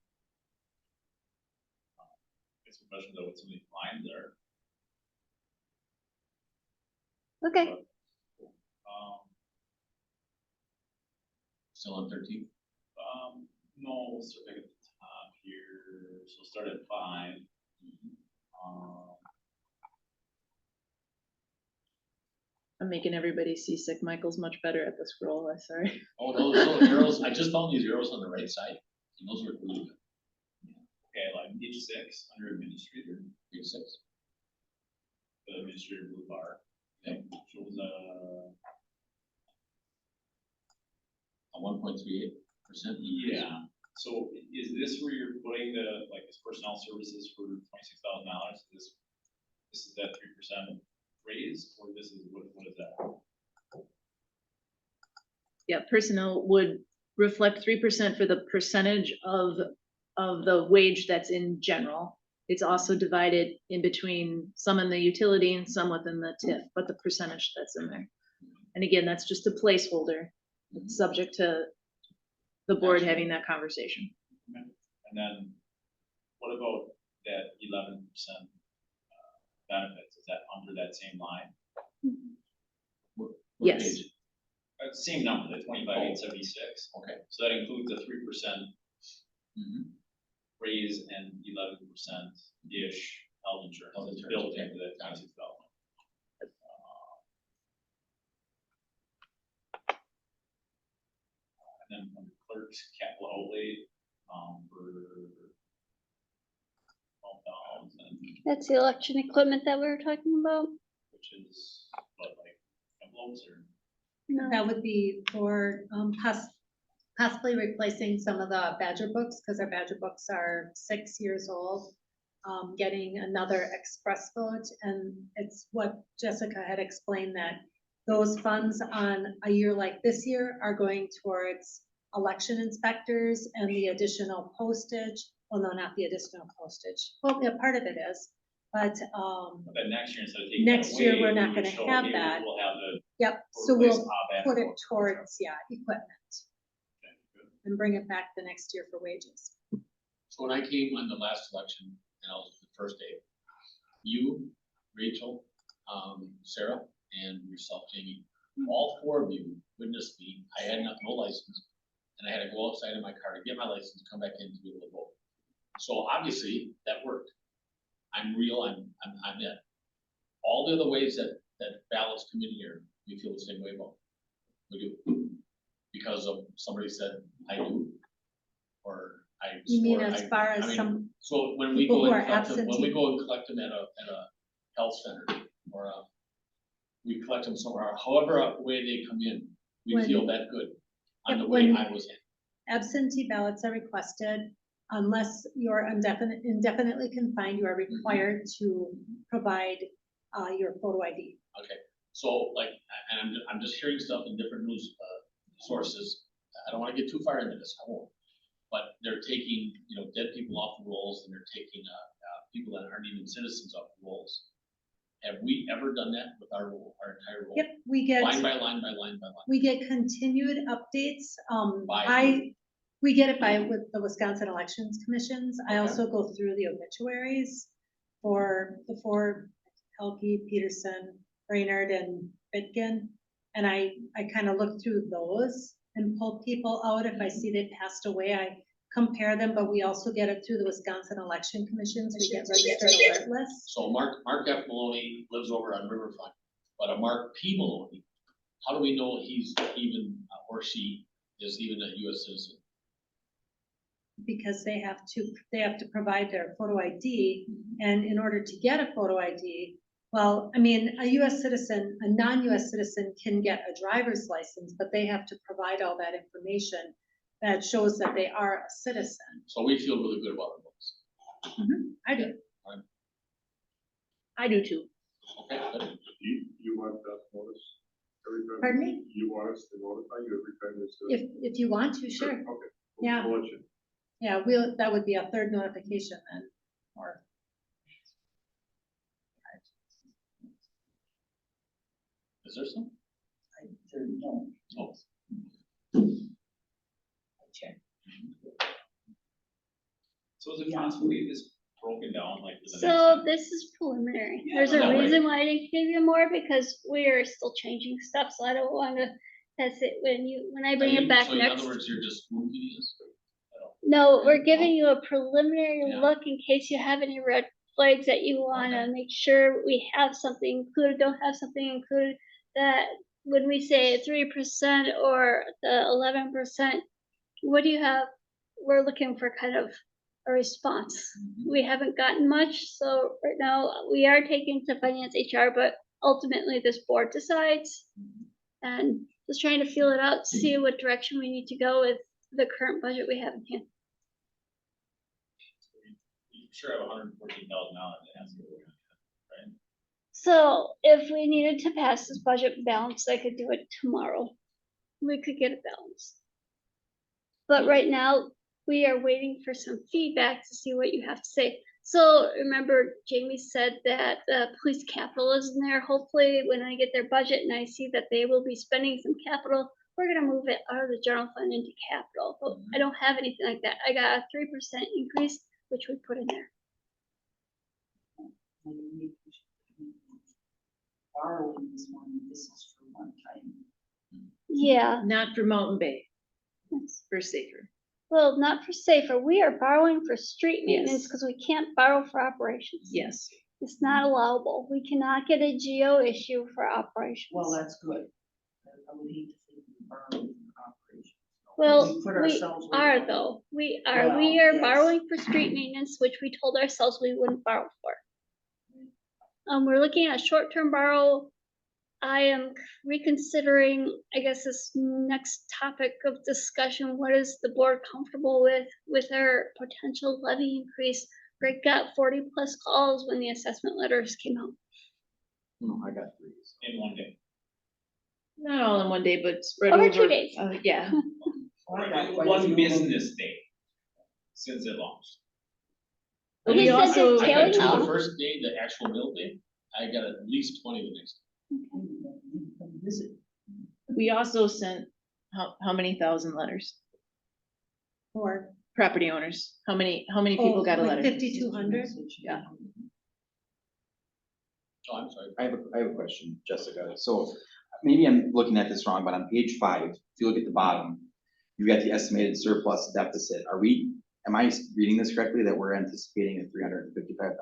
It's a question though, what some of these lines are. Okay, Still on 13. No, we'll start back at the top here. So we'll start at 5. I'm making everybody seasick. Michael's much better at the scroll, I'm sorry. Oh, those little arrows, I just found these arrows on the right side, and those were really good. Okay, like page 6 under administrator. Page 6. The administrator blue bar. Okay, shows A 1.38%. yeah. So is this where you're putting the, like, this personnel services for $26,000? This is that 3% raise, or this is what is that? Yeah, personnel would reflect 3% for the percentage of the wage that's in general. It's also divided in between some in the utility and some within the TIF, but the percentage that's in there. And again, that's just a placeholder, subject to the board having that conversation. And then what about that 11% benefits? Is that under that same line? What Yes. page? Same number, the 25,876. Okay. So that includes a 3% raise and 11%-ish health insurance that's built into that 26,000. And then from the clerk's capital outlay for 12,000, that's the election equipment that we were talking about. which is what, like envelopes or? No. That would be for possibly replacing some of the Badger books, because our Badger books are 6 years old. Getting another express vote, and it's what Jessica had explained, that those funds on a year like this year are going towards election inspectors and the additional postage. Well, no, not the additional postage. Well, yeah, part of it is, but, But next year, instead of taking next that year, away, we're we not would gonna show, have hey, that. We'll have the. yep, so we'll put it towards. towards, yeah, equipment and bring it back the next year for wages. So when I came on the last election, and I was the first day, you, Rachel, Sarah, and yourself, Jamie, all 4 of you witnessed me. I had no license, and I had to go outside in my car to get my license, come back in to be able to vote. So obviously, that worked. I'm real, I'm it. All the other ways that ballots come in here, we feel the same way about. We do. Because of somebody said, I do, or I. You mean swore as I- far I as mean, some, So when we people go who and are collect them, when we absentee. go and collect them at a health center, or we collect them somewhere, however way they come in, we When- feel that good on Yeah, the way when- I was in. absentee ballots are requested, unless you're indefinitely confined, you are required to provide your photo ID. Okay, so like, and I'm just hearing stuff in different news sources. I don't wanna get too far into this, I won't. But they're taking, dead people off the rolls, and they're taking people that aren't even citizens off the rolls. Have we ever done that with our entire roll? Yep, we get, Line by line by line by line. we get continued updates. By We get it with the Wisconsin Elections Commissions. I Okay. also go through the obituaries for the 4, Pelkey, Peterson, Brainerd, and Bitkin. And I kind of look through those and pull people out. If I see they passed away, I compare them, but we also get it through the Wisconsin Election Commissions. We get registered alert lists. So Mark F. Maloney lives over on Riverfront, but a Mark P. Maloney, how do we know he's even, or she is even a US citizen? Because they have to provide their photo ID, and in order to get a photo ID, well, I mean, a US citizen, a non-US citizen can get a driver's license, but they have to provide all that information that shows that they are a citizen. So we feel really good about our books. I do. I do too. Okay, good. You want that notice every time? Pardon me? You want us to notify you every time this goes? If you want to, sure. Okay. Yeah. We'll let you. Yeah, that would be a third notification then, or. Is there some? I don't know. Oh. Check. So is it possible to get this broken down like to the next So time? this is preliminary. Yeah, There's no, a right. reason why I didn't give you more, because we are still changing stuff, so I don't wanna, that's it, when I bring it back So in next. other words, you're just spoon feeding us? No, we're giving you a preliminary Yeah. look in case you have any red flags that you wanna make sure we have something included, don't have something included. That when we say 3% or the 11%, what do you have? We're looking for kind of a response. We haven't gotten much, so right now we are taking to finance HR, but ultimately this board decides. And just trying to feel it out, see what direction we need to go with the current budget we have in hand. You sure have $114,000 to ask you, right? So if we needed to pass this budget balance, I could do it tomorrow. We could get it balanced. But right now, we are waiting for some feedback to see what you have to say. So remember, Jamie said that the police capital is in there. Hopefully, when I get their budget and I see that they will be spending some capital, we're gonna move it out of the general fund into capital. But I don't have anything like that. I got a 3% increase, which we put in there. Borrowing this one, this is for one time. Yeah. Not for Mountain Bay, for safer. Well, not for safer. We are borrowing for street maintenance Yes. because we can't borrow for operations. Yes. It's not allowable. We cannot get a GO issue for operations. Well, that's good. I would hate to think we borrowed for operations. Well, put we ourselves right are now. though. We Well, are yes. borrowing for street maintenance, which we told ourselves we wouldn't borrow for. We're looking at short-term borrow. I am reconsidering, I guess, this next topic of discussion. What is the board comfortable with our potential levy increase? Greg got 40+ calls when the assessment letters came out. No, I got 3. In one day. Not all in one day, but spread Over over. 2 days. Yeah. Well, I got quite a One few. business day since it launched. But He we said also, to I Taylor got 2 now. the first day, the actual mill day. I got at least 20 the next. Visit. we also sent how many thousand letters? Or Property owners, how many people got a like letter? 5,200? Yeah. Oh, I'm sorry. I have a question, Jessica. So maybe I'm looking at this wrong, but on page 5, if you look at the bottom, you got the estimated surplus deficit. Am I reading this correctly, that we're anticipating a $355,000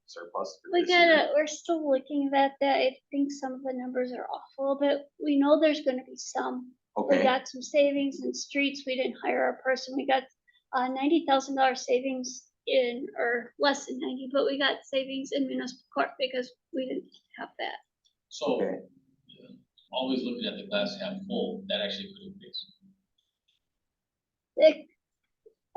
surplus for this year? We're still looking at that. I think some of the numbers are off a little bit. We know there's gonna be some. We Okay, got some savings in streets. We didn't hire a person. We got $90,000 savings in, or less than 90, but we got savings in municipal court because we didn't have that. So, okay. always looking at the glass half full, that actually could increase.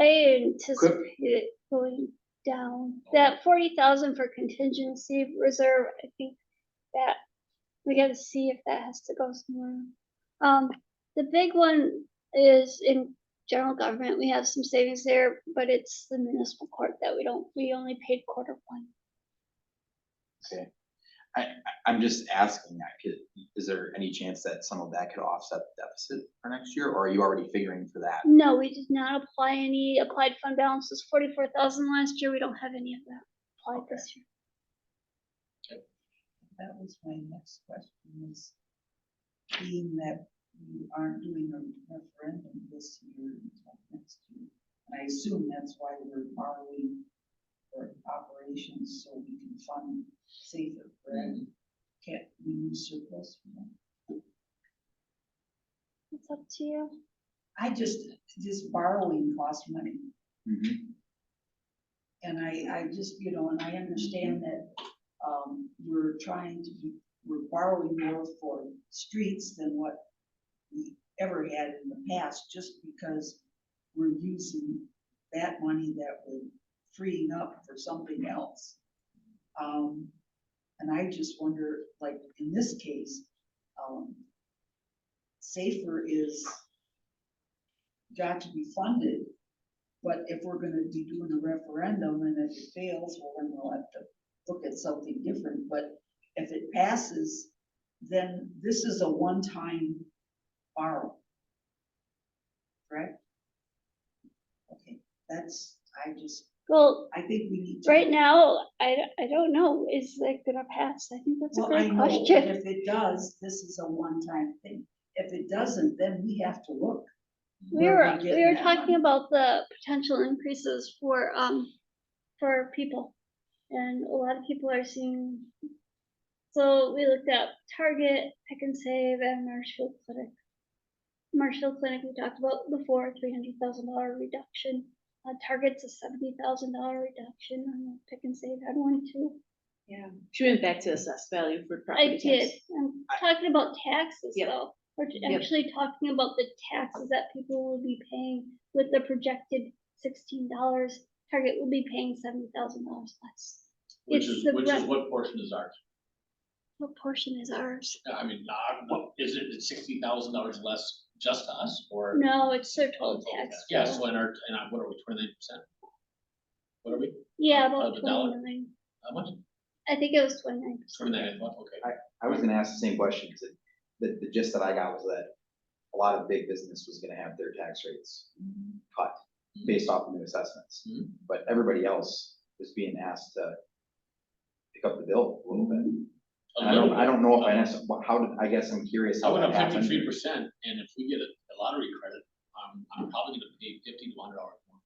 I anticipate it going down. That 40,000 for contingency reserve, I think that we gotta see if that has to go somewhere. The big one is in general government. We have some savings there, but it's the municipal court that we only paid quarter one. Okay. I'm just asking that, is there any chance that some of that could offset the deficit for next year, or are you already figuring for that? No, we did not apply any applied fund balances. 44,000 last year. We don't have any of that applied this year. That was my next question, is being that you aren't doing a referendum this year until next year, And I assume that's why we're borrowing for operations, so we can fund safer, correct? Can't we use surplus for that? It's up to you. I just borrowing costs money. Mhm. And I just, you know, and I understand that, we're borrowing more for streets than what we ever had in the past, just because we're using that money that we're freeing up for something else. And I just wonder, like, in this case, safer is got to be funded. But if we're gonna be doing a referendum and if it fails, well, then we'll have to look at something different. But if it passes, then this is a one-time borrow. Correct? Okay, Well, I think we need to. right now, I don't know, is it gonna pass? I think that's a Well, I great know, but question. if it does, this is a one-time thing. If it doesn't, then we have to look. We where were, getting we were that talking money. about the potential increases for people. And a lot of people are seeing, so we looked at Target, Pick and Save, and Marshfield Clinic. Marshfield Clinic, we talked about before, $300,000 reduction. Target's a $70,000 reduction, and Pick and Save had one too. Yeah. She went back to assessed value for I property did, tax. I'm talking about taxes Yep. though. We're Yep. actually talking about the taxes that people will be paying with the projected $16. Target will be paying $70,000 less. Which It's is, the which is re- what portion is ours? What portion is ours? I mean, is it $60,000 less just to us, or? No, it's their total tax. Yeah, bill. so what are we, 29%? What are we? Yeah, of about the dollar? 29. How much? I think it was 29%. 29, I thought, okay. I was gonna ask the same question, because the gist that I got was that a lot of big business was gonna have their tax rates cut based off of new assessments. Mhm. But everybody else was being asked to pick up the bill a little bit. A And little I don't bit. know if I guess I'm curious I how went that up happened. 53%, and if we get a lottery credit, I'm probably gonna pay $50 to $100 more.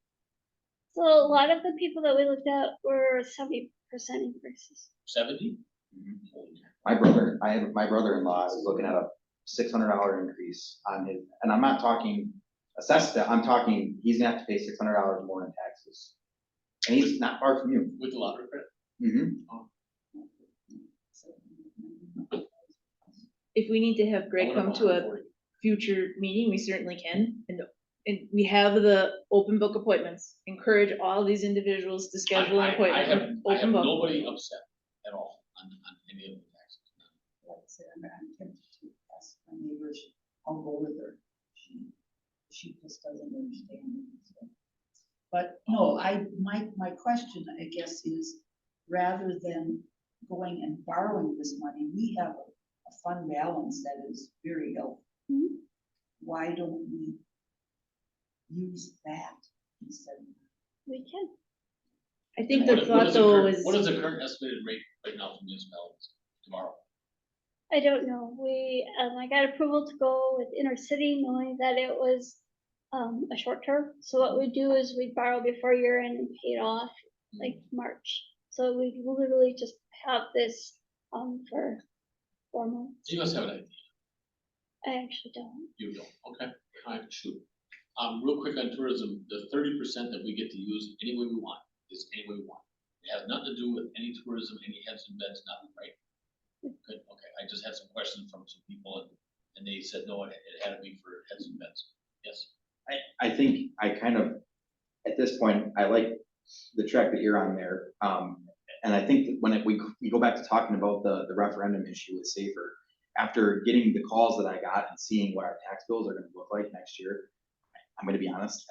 So a lot of the people that we looked at were 70% increases. 70? Mhm. Holy cow. My brother-in-law is looking at a $600 increase on his, and I'm not talking assessed, I'm talking, he's gonna have to pay $600 more in taxes. And he's not far from you. With the lottery credit? Mm-hmm. If we need to have I Greg went up come to a 140. future meeting, we certainly can. And we have the open book appointments. Encourage all these individuals to schedule an I appointment. have Open book. nobody upset at all on any of the taxes. Like I said, I'm tempted to ask my neighbors, I'll go with her. She just doesn't understand it. So. But no, my question, I guess, is rather than going and borrowing this money, we have a fund balance that is very helpful. Mhm. Why don't we use that instead of? We can. I think What the is thought though current- is. What is the current estimated rate right now for municipalities tomorrow? I don't know. I got approval to go with intercity, knowing that it was a short term. So what we do is we borrow before year end and pay it off like March. So we literally just have this for 4 months. You must have an idea. I actually don't. You don't, okay, all right, shoot. Real quick on tourism, the 30% that we get to use any way we want is any way we want. It has nothing to do with any tourism, any heads and beds, nothing, right? Good, okay, I just had some questions from some people and they said, no, it had to be for heads and beds, yes. I think I kind of, at this point, I like the track that you're on there. And I think that when we go back to talking about the referendum issue with Safer, after getting the calls that I got and seeing what our tax bills are gonna look like next year, I'm gonna be honest,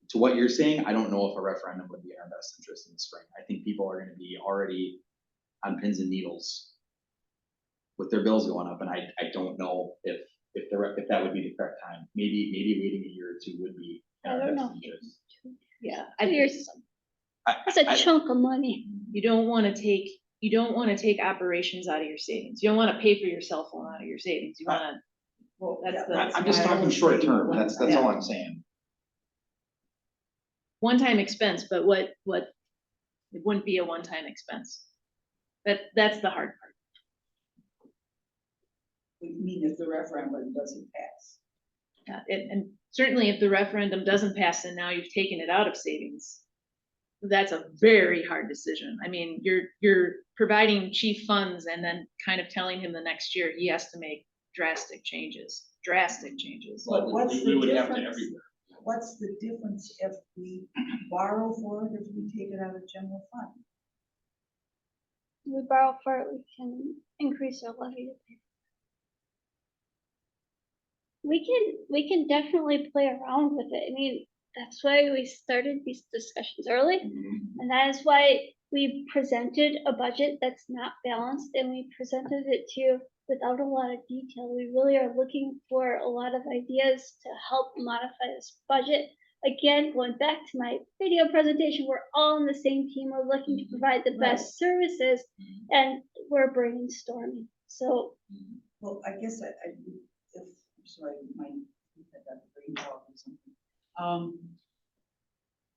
to what you're saying, I don't know if a referendum would be in our best interest in the spring. I think people are gonna be already on pins and needles with their bills going up, and I don't know if that would be the correct time. Maybe waiting a year or two would be in I our don't best know. interest. Yeah, That's a chunk of money. you don't wanna take operations out of your savings. You don't wanna pay for your cell phone out of your savings. You wanna, Well, That's yeah, the- I'm just talking short term, that's all I'm saying. one-time expense, but what, it wouldn't be a one-time expense. That's the hard part. We mean if the referendum doesn't pass. Yeah, and certainly if the referendum doesn't pass and now you've taken it out of savings, that's a very hard decision. I mean, you're providing chief funds and then kind of telling him the next year he has to make drastic changes. But what's We the would have to difference? everywhere. What's the difference if we borrow for it, if we take it out of general fund? We borrow for it, we can increase our levy. We can definitely play around with it. I mean, that's why we started these discussions early. And that is why we presented a budget that's not balanced and we presented it to you without a lot of detail. We really are looking for a lot of ideas to help modify this budget. Again, going back to my video presentation, we're all on the same team. We're looking to provide the best services and we're brainstorming. So Well, I guess if, I'm sorry, my, I got a brain fog or something.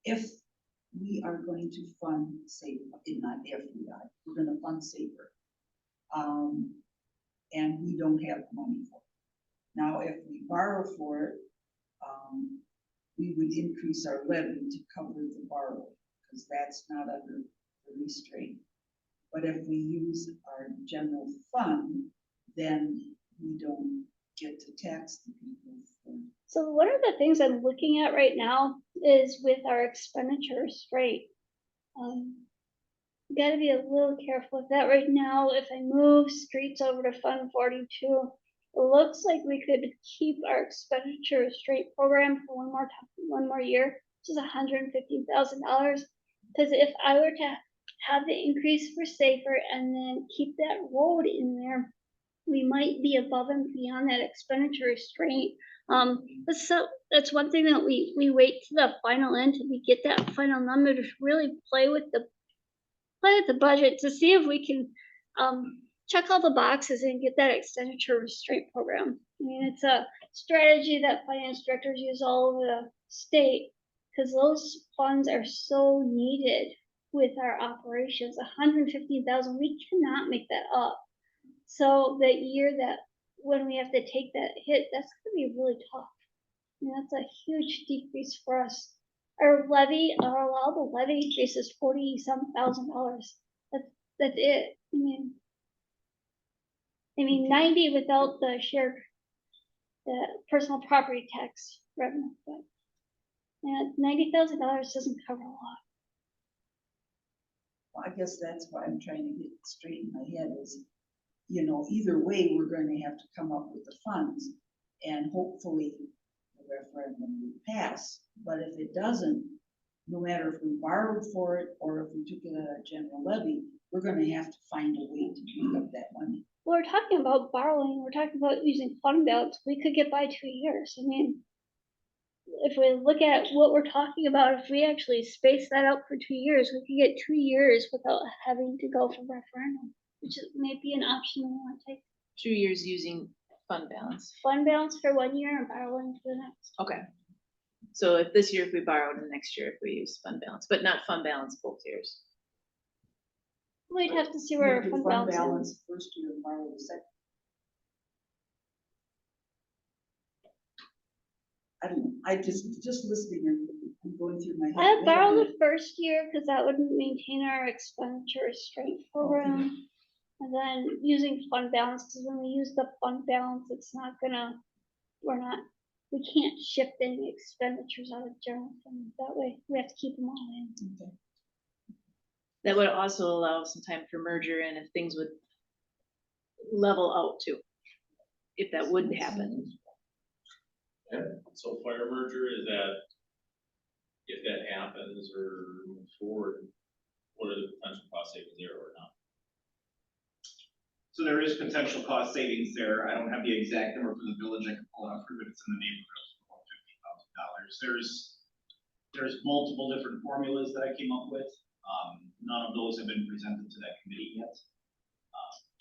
If we are going to fund SAFER, not if we are, we're gonna fund SAFER. And we don't have money for it. Now, if we borrow for it, we would increase our levy to cover the borrowing, because that's not under the restraint. But if we use our general fund, then we don't get to tax the people. So one of the things I'm looking at right now is with our expenditures, right? Gotta be a little careful with that right now. If I move streets over to Fund 42, it looks like we could keep our expenditure restraint program for one more year, which is $150,000. Because if I were to have the increase for SAFER and then keep that road in there, we might be above and beyond that expenditure restraint. So that's one thing that we wait to the final end till we get that final number to really play with the budget to see if we can check all the boxes and get that expenditure restraint program. I mean, it's a strategy that finance directors use all over the state because those funds are so needed with our operations. 115,000, we cannot make that up. So the year that when we have to take that hit, that's gonna be really tough. I mean, that's a huge decrease for us. Our levy, our allowable levy increase is $40-some thousand. That's it. I mean 90 without the personal property tax revenue, but $90,000 doesn't cover a lot. Well, I guess that's why I'm trying to get it straight in my head is, you know, either way, we're going to have to come up with the funds and hopefully the referendum will pass. But if it doesn't, no matter if we borrowed for it or if we took it out of general levy, we're going to have to find a way to make up that money. Well, we're talking about borrowing, we're talking about using fund balance. We could get by 2 years. I mean, if we look at what we're talking about, if we actually space that out for 2 years, we could get 2 years without having to go for referendum, which may be an option we want to take. 2 years using fund balance. Fund balance for 1 year and borrowing for the next. Okay. So if this year if we borrowed and next year if we use fund balance, but not fund balance both years. We'd have to see where our Do fund fund balance balance is. first year and borrow the second. I don't know. I just listening and I'm going through my head. I'd borrow the first year because that would maintain our expenditure restraint program. Okay. And then using fund balance, because when we use the fund balance, it's not gonna, we can't shift any expenditures out of general fund that way. We have to keep them all in. Okay. That would also allow some time for merger and if things would level out too. If that wouldn't happen. So fire merger, is that, if that happens or moves forward, what are the potential cost savings there or not? So there is potential cost savings there. I don't have the exact number for the village. I can pull it out for you, but it's in the neighborhood of about $50,000. There's multiple different formulas that I came up with. None of those have been presented to that committee yet.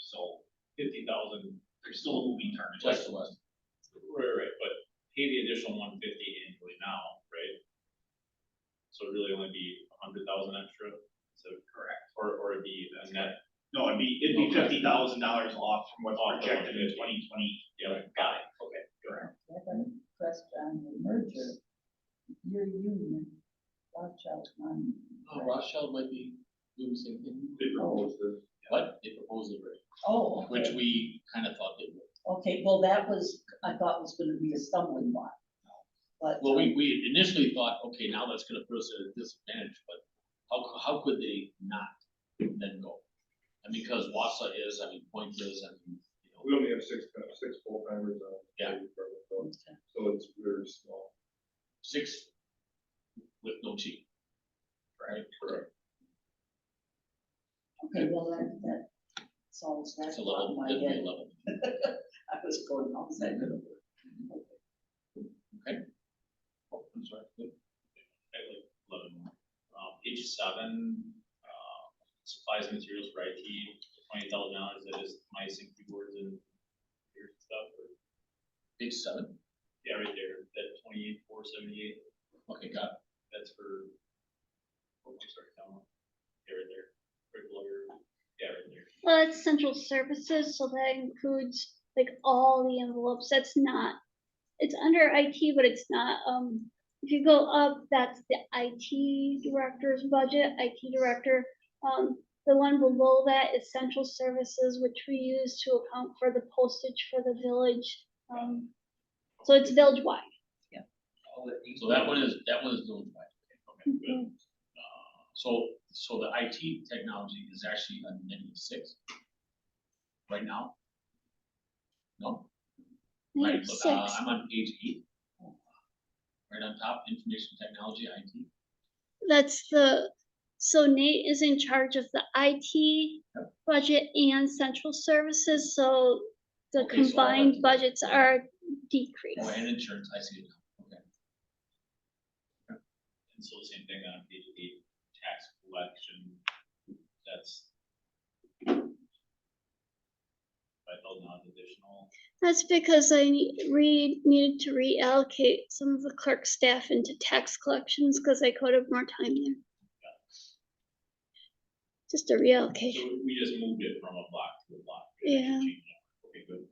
So 50,000, there's still a moving target. Just the Weston. Right, but pay the additional 150 annually now, right? So it'd really only be 100,000 extra, so, Correct. or it'd be a net. No, it'd be $50,000 off from what's Off the projected in 150. 2020. Yeah, got it, okay. Correct. I have a question on the merger. Your union, Rothschild on. Rothschild might be doing the same thing. They proposed it. What? They proposed it, right? Oh, okay. Which we kind of thought they would. Okay, well, that was, I thought was gonna be a stumbling block. But. Well, we initially thought, okay, now that's gonna put us at a disadvantage, but how could they not then go? And because Wassa is, I mean, Point is, I mean, you know, We only have six full-timers on. the Yeah. department, so it's very small. 6 with no chief. Right? Correct. Okay, well, that solves that. It's a level, problem I it'd be a had. level. I was going, how's that gonna work? Okay. Oh, I'm sorry. Good. I like 11 more. Page 7, supplies and materials for IT, $20,000, that is mice and keyboards and weird stuff, or, Page 7. yeah, right there, that 28,478, Okay, got it. that's for, oh, I'm sorry, no, yeah, right there, quick lawyer, yeah, right there. Well, it's central services, so that includes like all the envelopes. That's not, it's under IT, but it's not, if you go up, that's the IT director's budget, IT director. The one below that is central services, which we use to account for the postage for the village. So it's village-wide. So that one is doing fine. Okay, good. Mhm. So the IT technology is actually a -6 right now? No? Right, Page but, 6. I'm on page 8. Right on top, information technology, IT. That's the, so Nate is in charge of the IT budget and central services, so the Okay, so all combined that- budgets are Oh, decreased. and insurance, I see it now, okay. And so the same thing on page 8, tax collection, that's $5,000 additional. That's because I needed to reallocate some of the clerk staff into tax collections, because I could have more time there. Just a So reallocation. we just moved it from a block to a block. Yeah. Okay, good.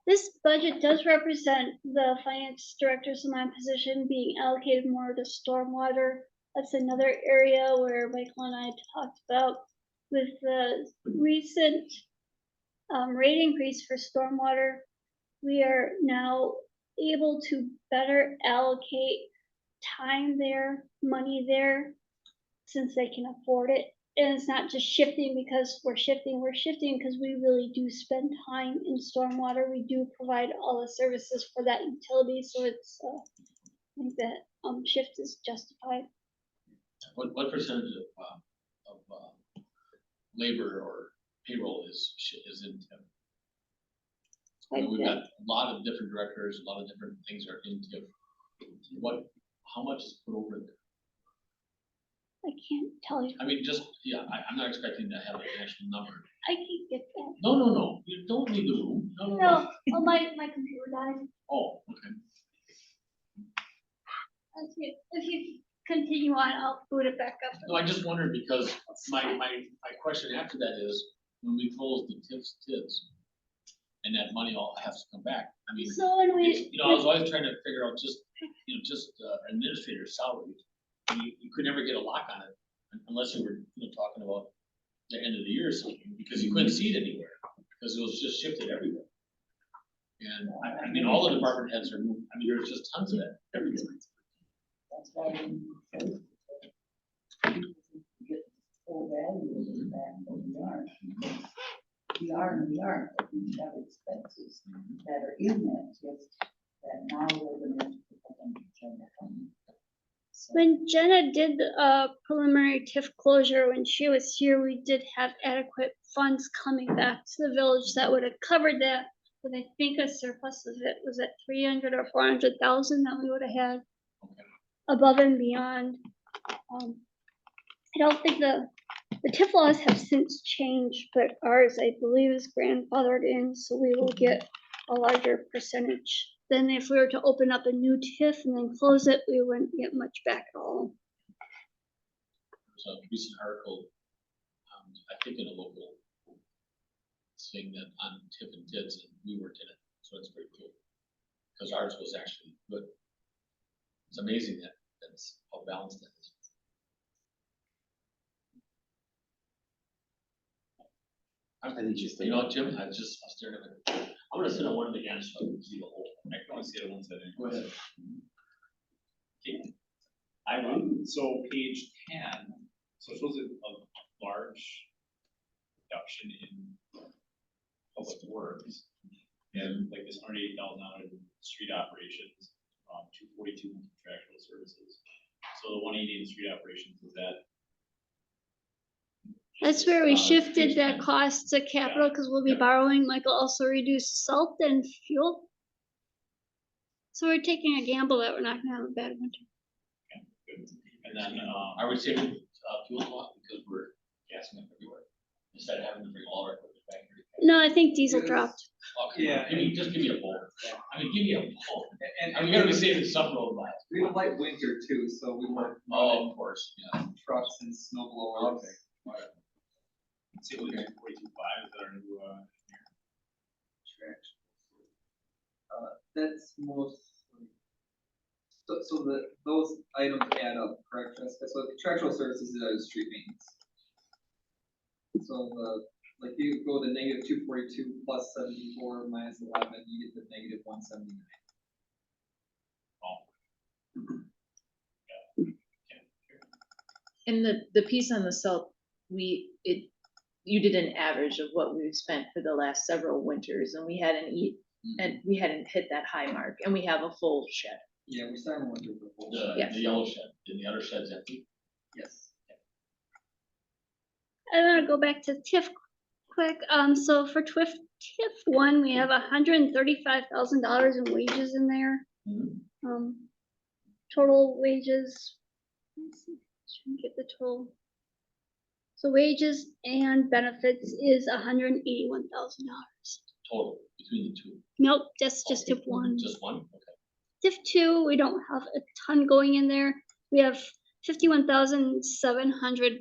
This budget does represent the finance director's my position being allocated more to stormwater. That's another area where Michael and I talked about with the recent rate increase for stormwater. We are now able to better allocate time there, money there, since they can afford it. And it's not just shifting because we're shifting because we really do spend time in stormwater. We do provide all the services for that utility, so it's, I think that shift is justified. What percentage of labor or payroll is in TIF? I mean, we've got a lot of different directors, a lot of different things are in TIF. How much is put over there? I can't tell you. I mean, just, yeah, I'm not expecting to have an actual number. I can get that. No, you don't leave the room. No. No, oh, my computer died. Oh, okay. If you continue on, I'll boot it back up. No, I just wondered because my question after that is, when we close the TIFs, and that money all has to come back, I mean, So when it's, we, I was always trying to figure out just administrator salary. You could never get a lock on it unless you were, talking about the end of the year or something, because you couldn't see it anywhere, because it was just shifted everywhere. And I mean, all the department heads are moving, I mean, there's just tons of that everywhere. That's why we get full value of the fact that we aren't. We aren't, but we have expenses that are in that TIF that now we're gonna have to put them to general fund. So, when Jenna did the preliminary TIF closure, when she was here, we did have adequate funds coming back to the village that would have covered that. But I think a surplus of it was at 300 or 400,000 that we would have had above and beyond. I don't think the TIF laws have since changed, but ours, I believe, is grandfathered in, so we will get a larger percentage than if we were to open up a new TIF and then close it, we wouldn't get much back at all. a recent article, I think in a local thing that on tip and tips, and we worked in it, so it's pretty cool. Because ours was actually good. It's amazing that's how balanced that is. I think just, You know what, Jim, I was staring at it. I'm gonna sit on one of the ends so I can see the whole. I can only see it once, I think. Go ahead. Okay. So page 10, so it shows a large reduction in public works. And like this $108,000 in street operations, 242 in contractual services. So the 180 in street operations, is that? That's where we shifted page that 10. cost to capital, because we'll be borrowing. Michael also reduced salt and fuel. So we're taking a gamble that we're not gonna have a bad winter. Good. And then, I would say fuel cost because we're gassing up everywhere. Instead of having to bring all our equipment back here. No, I think diesel dropped. Okay, Yeah. just give me a bowl. I mean, give me a bowl. And I'm gonna be saving some road miles. we don't like winter too, so we want Oh, of course, yeah. trucks and snow blowers. Okay. let's see, what 42.5 is that our new, That's most. So those items add up, correct, Jessica? So contractual services is street maintenance. So like you go to negative 242 plus 74 minus 11, you get the negative 179. And the piece on the salt, you did an average of what we've spent for the last several winters, and we hadn't hit that high mark, and we have a full shed. Yeah, we started winter before. The yellow shed, and the other shed's empty. Yes. I wanna go back to TIF quick. So for TIF 1, we have $135,000 in wages in there. Total wages. Let's see, trying to get the total. So wages and benefits is $181,000. Total between the two. Nope, that's just TIF 1. Just one? Okay. TIF 2, we don't have a ton going in there. We have 51,700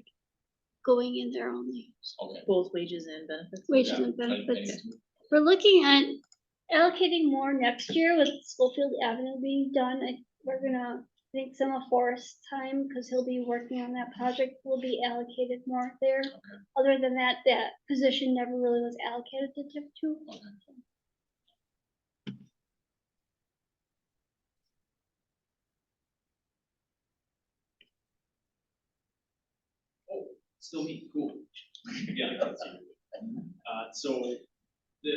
going in there only. Okay. Both wages and benefits. Wages Yeah, and benefits. pennies. We're looking at allocating more next year with Schofield Avenue being done. We're gonna, I think some of Forrest's time, because he'll be working on that project, will be allocated more there. Okay. Other than that, that position never really was allocated to TIF 2. Okay. Still me, cool. Yeah, that's it. So the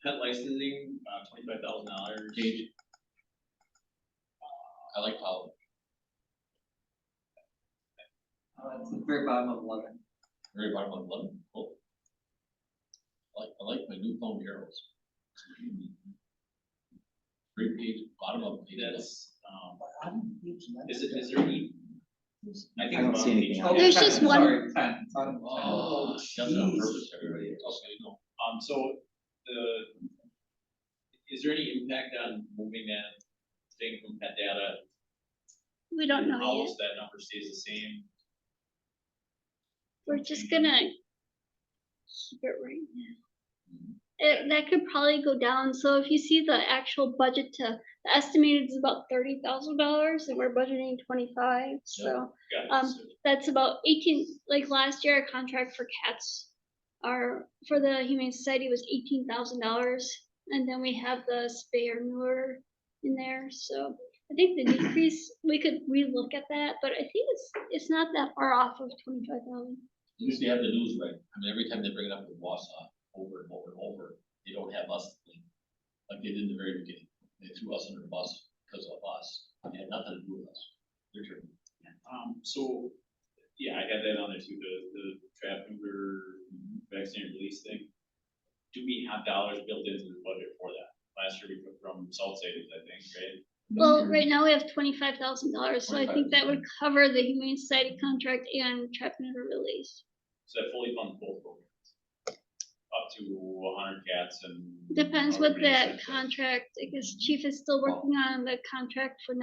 pet licensing, $25,000. Gage. I like how It's the very bottom of 11. very bottom of 11. Cool. I like my newfound arrows. Great page, bottom of page. That's, is there any? I don't see anything on There's Okay, just 10, one- Sorry, 10. It's on- Oh, that's on purpose, everybody. Okay, no. So is there any impact on moving that thing from pet data? We don't know How yet. else that number stays the same? We're just gonna keep it right now. That could probably go down. So if you see the actual budget the estimated is about $30,000 and we're budgeting 25. So Got it. So- that's about 18, like last year, our contract for cats for the Humane Society was $18,000. And then we have the spay or neuter in there. So I think the decrease, we could relook at that, but I think it's not that far off of 25,000. At least they have the news right. I mean, every time they bring it up with Wausau, over and over and over, they don't have us to blame. Like they did in the very beginning. They threw us under the bus because of us. It had nothing to do with us. Their turn. So, yeah, I had that on there too, the trap neuter vaccine release thing. Do we have dollars built into the budget for that? Last year we took from salt savings, I think, right? Well, right now we have $25,000, so I think that would cover the Humane Society contract and trap neuter release. So that fully funds both programs. Up to 100 cats and. Depends what however many that cats. contract, I guess Chief is still working on the contract for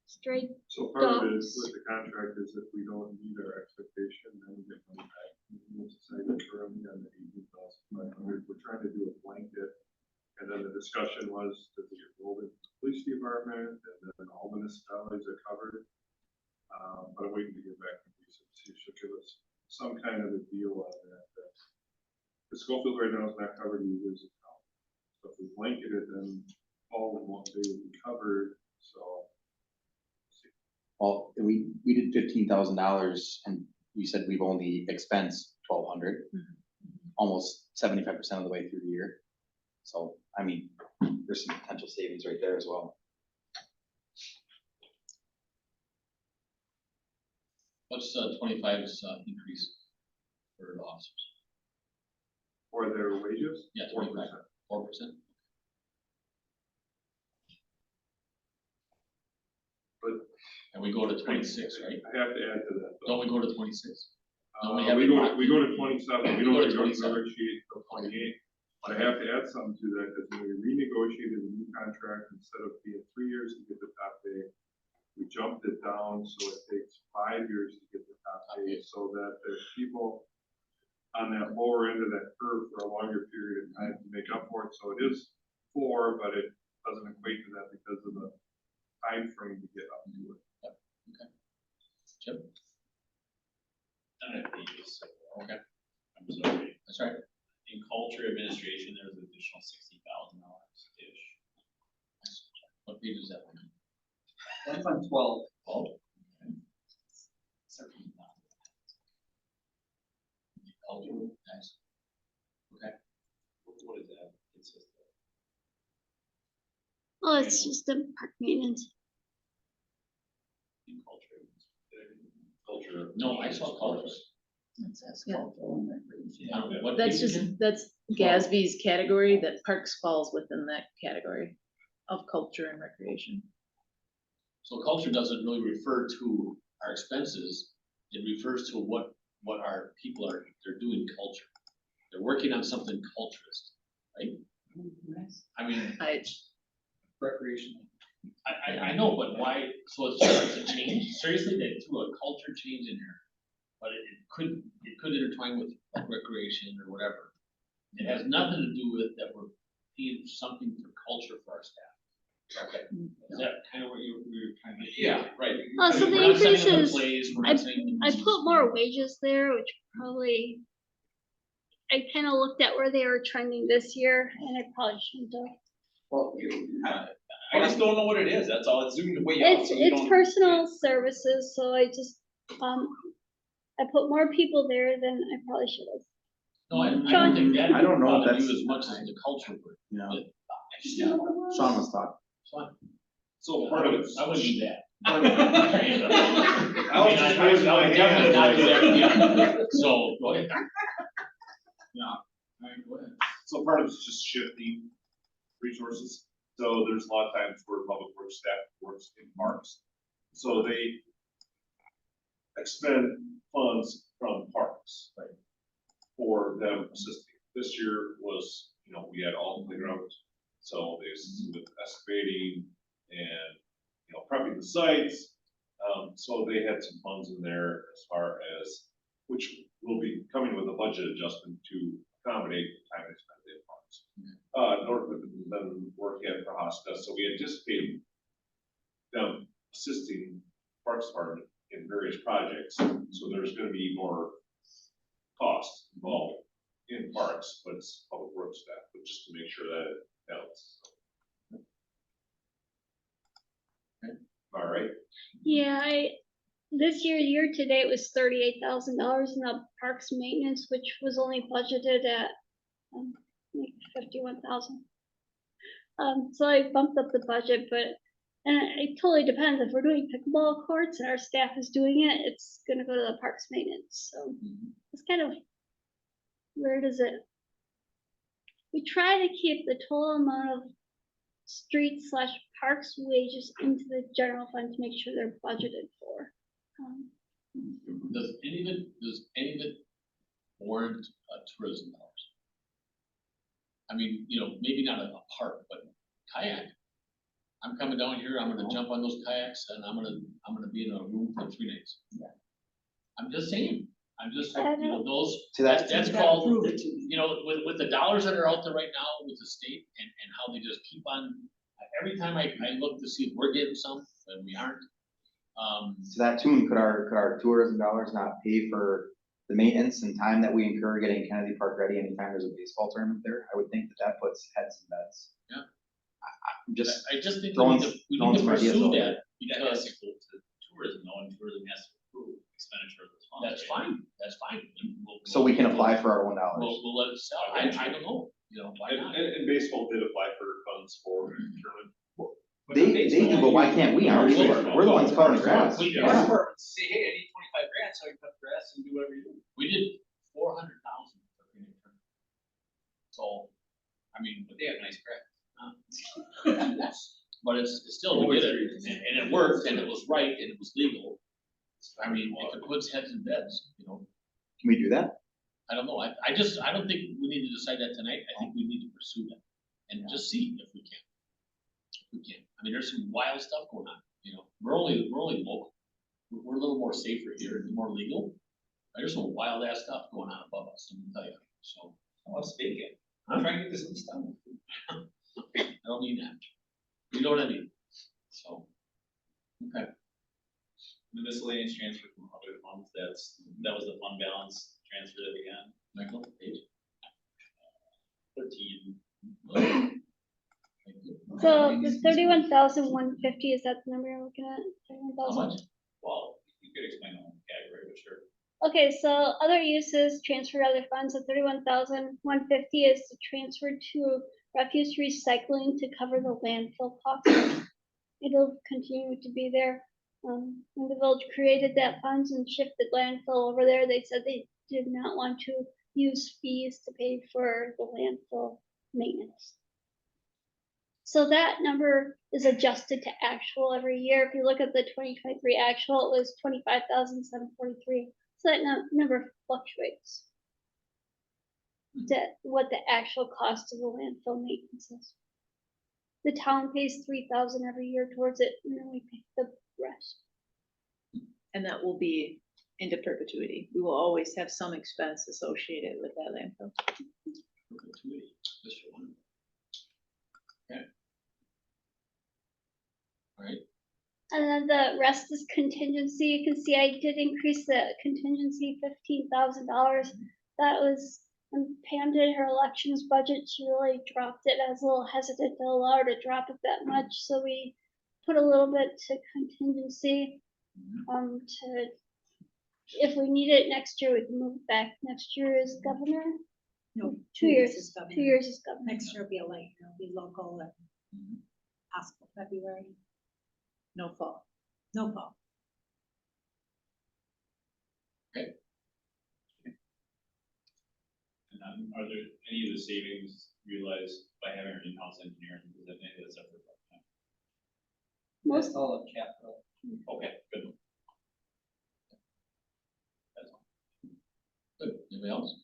straight. So part of it Dogs. with the contract is if we don't meet our expectation, then we get money back. We'll decide currently on the 18,500. We're trying to do a blanket. And then the discussion was that we enrolled in the police department and then all municipalities are covered. But I'm waiting to get back from police and see if she'll give us some kind of a deal on that. The Schofield right now is not covered either. So if we blanket it, then all of them they would be covered, so. Well, we did $15,000 and you said we've only expensed 1,200, almost 75% of the way through the year. So, I mean, there's some potential savings right there as well. What's 25's increase for the officers? For their wages? Yeah, 4%. 4%. But And we go to 26, right? I have to add to that. Don't we go to 26? No, We haven't- go to 27, we go don't to 27. negotiate till 28. But I have to add something to that, because when we renegotiated the new contract, instead of being 3 years to get the top pay, we jumped it down, so it takes 5 years to get the top pay, so that there's people on that lower end of that curve for a longer period of time to make up for it. So it is 4, but it doesn't equate to that because of the time frame to get up to it. Jim? I don't think it's, Okay, I'm sorry, that's right. in culture administration, there's an additional $60,000-ish. What page is that one? That's on 12. Oh, $13,000. culture, nice. Okay, What is that? It's just, Oh, it's just the park maintenance. in culture, no, I saw colors. Yeah. What That's page just, again? that's GASB's category, that parks falls within that category of culture and recreation. So culture doesn't really refer to our expenses, it refers to what our people are, they're doing culture. They're working on something culturist, right? I mean, Recreation. I know, but why, so it's a change, seriously, they threw a culture change in here. But it could intertwine with like recreation or whatever. It has nothing to do with that we're paying something for culture for our staff. Okay, is that kind of what you're trying to get? yeah, right. Oh, so We're the not sending them to increases, plays, we're not sending them I to- put more wages there, which probably, I kind of looked at where they were trending this year, and I probably shouldn't have. Well, I just don't know what it is, that's all, it's zoomed way out. It's, so you it's don't- personal services, so I just, I put more people there than I probably should have. No, I don't think that. I don't know if bothered you that's- as much as the culture would. Yeah, Yeah, Sean was talking. fine. So part of it. I wouldn't do that. I I was mean, just I would raising my definitely not do that, hand. yeah. So, go ahead. Yeah. All right, go ahead. So part of it's just shifting resources. So there's a lot of times where public works staff works in parks. So they expend funds from parks, right, for them assisting. This year was, we had all the playgrounds, so they assisted with excavating and, prepping the sites. So they had some funds in there as far as, which will be coming with a budget adjustment to accommodate the time they spent in parks. Northwood has been working at Prohaska, so we anticipate them assisting Parks Department in various projects. So there's gonna be more costs involved in parks, but it's public works staff, but just to make sure that it balances. All right. Yeah, this year to date was $38,000 in the parks maintenance, which was only budgeted at, like 51,000. So I bumped up the budget, but, and it totally depends, if we're doing pickleball courts and our staff is doing it, it's gonna go to the parks maintenance, so. It's kind of, where does it? We try to keep the total amount of street/parks wages into the general fund to make sure they're budgeted for. Does any of it warrant tourism dollars? I mean, maybe not a park, but kayak. I'm coming down here, I'm gonna jump on those kayaks and I'm gonna be in a room for 3 days. Yeah. I'm just saying, those, See, that's- that's You gotta called, prove it to me. with the dollars that are out there right now with the state and how they just keep on, every time I look to see if we're getting some, and we aren't. To that tune, could our tourism dollars not pay for the maintenance and time that we incur getting Kennedy Park ready anytime there's a baseball tournament there? I would think that puts heads in beds. Yeah. I'm just, I just think throwing- we throwing need to some ideas pursue out that, That has because to go to tourism, though, and tourism has to approve expenditure of those funds. that's fine, that's fine. And so we can apply for our $1. We'll let it sell, I don't know, why not? And baseball did apply for funds for tournament. They do, but why can't we? Aren't we? We're the ones cutting the grass. We- Our department say, hey, I need 25 grand, so I can cut the grass and do whatever you do. We did 400,000 for the tournament. So, I mean, But they have nice grass. but it's still, we did it, and it worked, and it was right, and it was legal. I mean, if it puts heads in beds, Can we do that? I don't know, I don't think we need to decide that tonight, I think we need to pursue that, and just see if we can. We can, I mean, there's some wild stuff going on, we're only local, we're a little more safer here, and more legal. But there's some wild ass stuff going on above us, let me tell you, so. I'm speaking. Huh? I'm trying to get this list done. I don't mean that. You know what I mean? So. Okay. The miscellaneous transfer from other funds, that was the fund balance transfer that we had. Michael, page. 13. So the 31,150, is that the number you're looking at? How 31,000? much? Well, you could explain the whole category, but sure. Okay, so other uses, transfer to other funds, the 31,150 is to transfer to refuse recycling to cover the landfill costs. It'll continue to be there. When the village created that funds and shifted landfill over there, they said they did not want to use fees to pay for the landfill maintenance. So that number is adjusted to actual every year. If you look at the 2023 actual, it was 25,743. So that number fluctuates. What the actual cost of the landfill maintenance is. The town pays 3,000 every year towards it, and then we pay the rest. And that will be into perpetuity. We will always have some expense associated with that landfill. Perpetuity, just for one. Okay. All right. And then the rest is contingency. You can see I did increase the contingency $15,000. That was when Pam did her elections budget. She really dropped it. I was a little hesitant to allow her to drop it that much, so we put a little bit to contingency. If we need it next year, we can move it back. Next year is governor. No, 2 years. is governor. 2 years is governor. Next year will be a late, it'll be local and possible February, No fall. no fall. And are there any of the savings realized by having our in-house engineer? Is that any of that's separate? That's all of capital. Okay, good. That's all. Good, anybody else?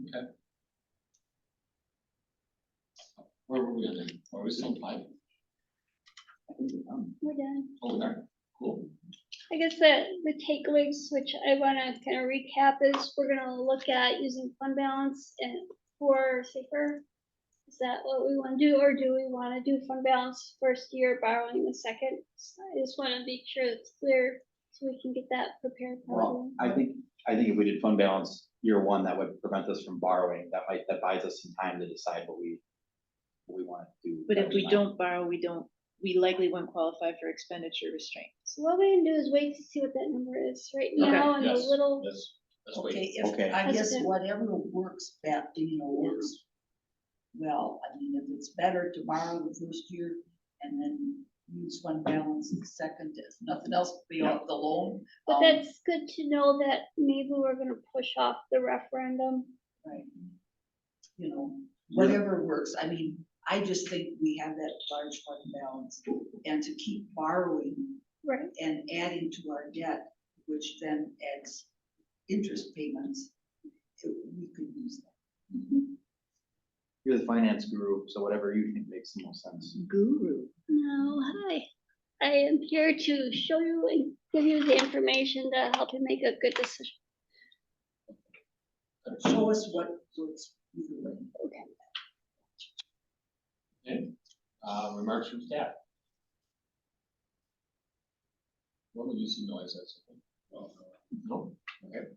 Okay. Where were we on then? Are we still on 5? We're done. Oh, we are, cool. I guess the takeaways, which I want to kind of recap, is we're going to look at using fund balance and for safer. Is that what we want to do, or do we want to do fund balance first year, borrowing the second? I just want to make sure it's clear so we can get that prepared. Well, I think if we did fund balance year one, that would prevent us from borrowing. That buys us some time to decide what we want to do. But if we don't borrow, we likely won't qualify for expenditure restraint. So what we can do is wait to see what that number is right now, and a Yes, little. let's wait. Okay, Okay. I guess Hesitant. whatever works works well. I mean, if it's better to borrow the first year and then use fund balance the second, if nothing else, be off the loan. But that's good to know that maybe we're going to push off the referendum. Right. Whatever works. I mean, I just think we have that large fund balance, and to keep borrowing Right. and adding to our debt, which then adds interest payments, we could use that. you're the finance guru, so whatever you think makes the most sense. Guru. No, hi. I am here to show you and give you the information to help you make a good decision. Show us what's doing. Okay. Okay, remarks from staff. What would you see noise as? No, okay.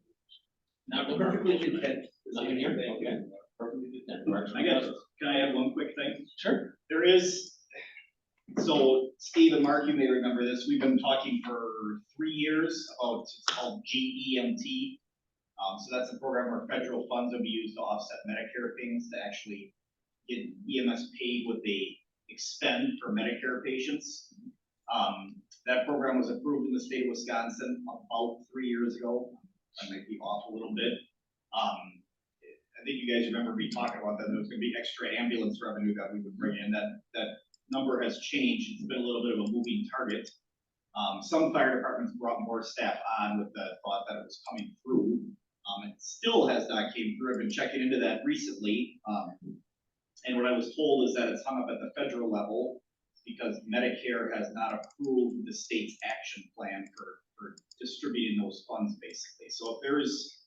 Not Perfectly content. Nothing here, okay. Perfectly content. Remarks from I guess, staff. can I add one quick thing? Sure. There is, so Steve and Mark, you may remember this, we've been talking for 3 years about, it's called GEMT. So that's a program where federal funds will be used to offset Medicare payments to actually get EMS paid what they expend for Medicare patients. That program was approved in the state of Wisconsin about 3 years ago. I might be off a little bit. I think you guys remember me talking about that. There was gonna be extra ambulance revenue that we would bring in. That number has changed. It's been a little bit of a moving target. Some fire departments brought more staff on with the thought that it was coming through. It still has not came through. I've been checking into that recently. And what I was told is that it's hung up at the federal level because Medicare has not approved the state's action plan for distributing those funds, basically. So if there's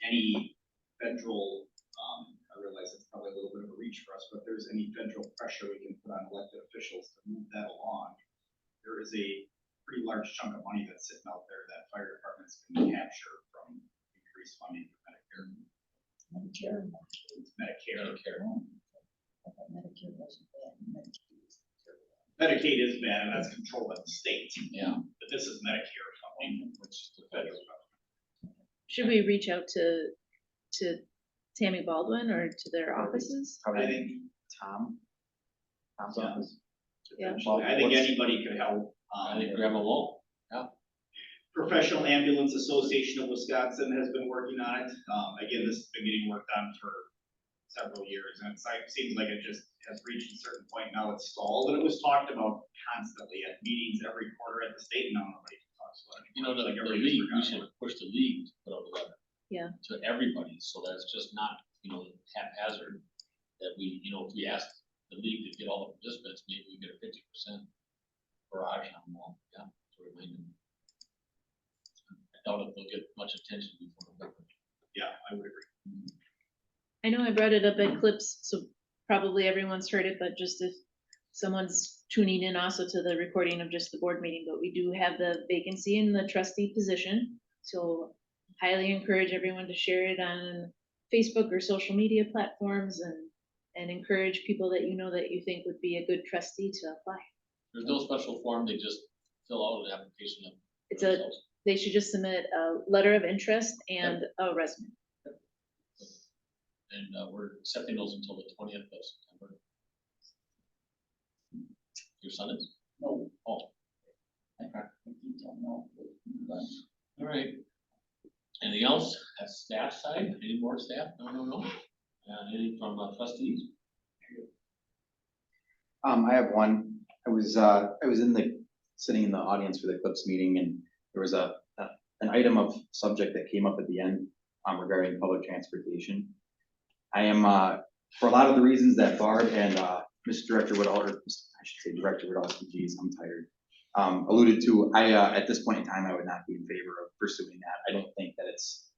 any federal, I realize it's probably a little bit of a reach for us, but if there's any federal pressure we can put on elected officials to move that along, there is a pretty large chunk of money that's sitting out there that fire departments can capture from increased funding for Medicare. Medicare. It's Medicare. I thought Medicare wasn't bad. Medicaid is bad, and that's controlled by the state. Yeah. But this is Medicare funding, which is the federal government. Should we reach out to Tammy Baldwin or to their offices? I Probably think, Tom's Yeah. office. Yeah. I think anybody could help. I think grab them all. Professional Ambulance Association of Wisconsin has been working on it. Again, this has been getting worked on for several years, and it seems like it just has reached a certain point now it's stalled, and it was talked about constantly at meetings every quarter at the state, and now nobody talks about it. You know, It's like the everybody league, just we forgot should push the league to put out a letter. Yeah. To everybody, so that it's just not, haphazard, that we, if we ask the league to get all the participants, maybe we get a 50% barrage on them all, yeah, to remind them. I doubt if they'll get much attention before November. Yeah, I would agree. I know I brought it up at Clips, so probably everyone's heard it, but just if someone's tuning in also to the recording of just the board meeting, but we do have the vacancy in the trustee position. So highly encourage everyone to share it on Facebook or social media platforms and encourage people that that you think would be a good trustee to apply. There's no special form, they just fill out an application. They should just submit a letter of interest and a resume. And we're accepting those until the 20th of September. Your son is? No. Oh. Okay. You don't know. All right. Anything else at staff side? Any more staff? No. Anything from trustees? I have one. I was sitting in the audience for the Clips meeting, and there was an item of subject that came up at the end regarding public transportation. I am, for a lot of the reasons that Barb and Mr. Director Woodall, or I should say Director Woodall, geez, I'm tired, alluded to, at this point in time, I would not be in favor of pursuing that. I don't think that it's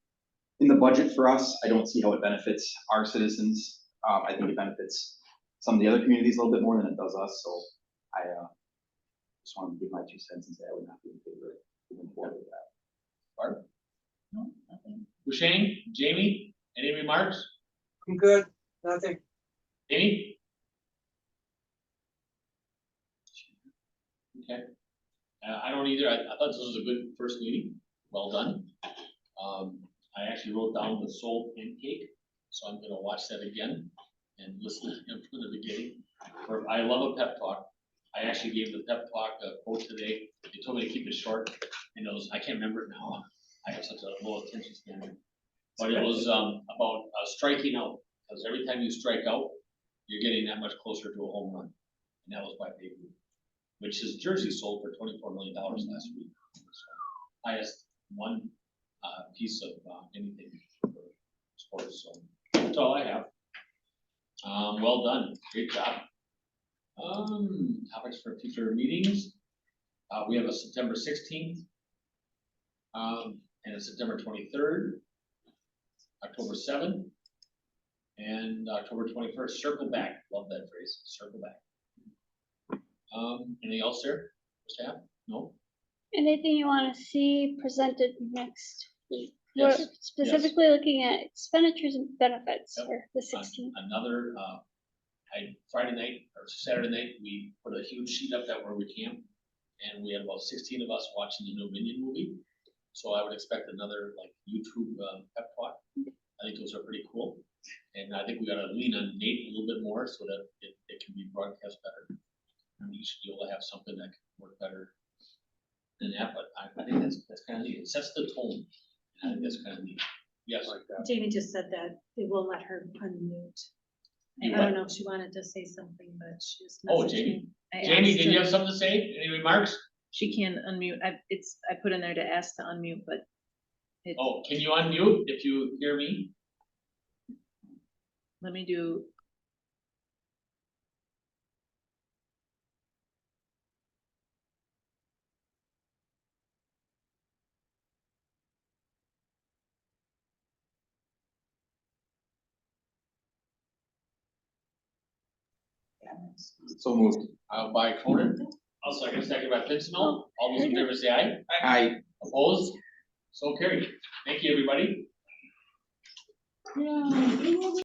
in the budget for us. I don't see how it benefits our citizens. I think it benefits some of the other communities a little bit more than it does us. So I just wanted to give my 2 cents and say I would not be in favor of moving forward with that. Barb? No, nothing. Shane, Jamie, any remarks? I'm good, nothing. Amy? Okay. I don't either. I thought this was a good first meeting. Well done. I actually wrote down the soul pancake, so I'm gonna watch that again and listen from the beginning. I love a pep talk. I actually gave the pep talk a quote today. They told me to keep it short, and I can't remember it now. I have such a low attention span. But it was about striking out, because every time you strike out, you're getting that much closer to a home run. And that was by Babe Ruth, which his jersey sold for $24 million last week. So, highest one piece of anything for sports. So that's all I have. Well done, great job. Topics for future meetings. We have a September 16th. And a September 23rd. October 7th. And October 21st, circle back, love that phrase, circle back. Anything else there, staff? No? Anything you wanna see presented next week? We're Yes, specifically looking at expenditures and benefits Yep. for the 16th. Another, Friday night or Saturday night, we put a huge sheet up that where we camp. And we had about 16 of us watching the new Minion movie. So I would expect another like YouTube pep talk. I think those are pretty cool. And I think we gotta lean on Nate a little bit more so that it can be broadcast better. I mean, you should be able to have something that can work better than that, but I think that's kind of neat. It sets the tone. And I think that's kind of neat. Yes. Jamie just said that it will let her unmute. You I don't what? know if she wanted to say something, but she just. Oh, messaged Jamie. me. I Jamie, asked did you her- have something to say? Any remarks? She can unmute. I put in there to ask to unmute, but it's, Oh, can you unmute if you hear me? let me do. So moved. By Cronin. I'll second by Pincinel. All those in favor say aye. Aye. Opposed? So carried. Thank you, everybody. Yeah.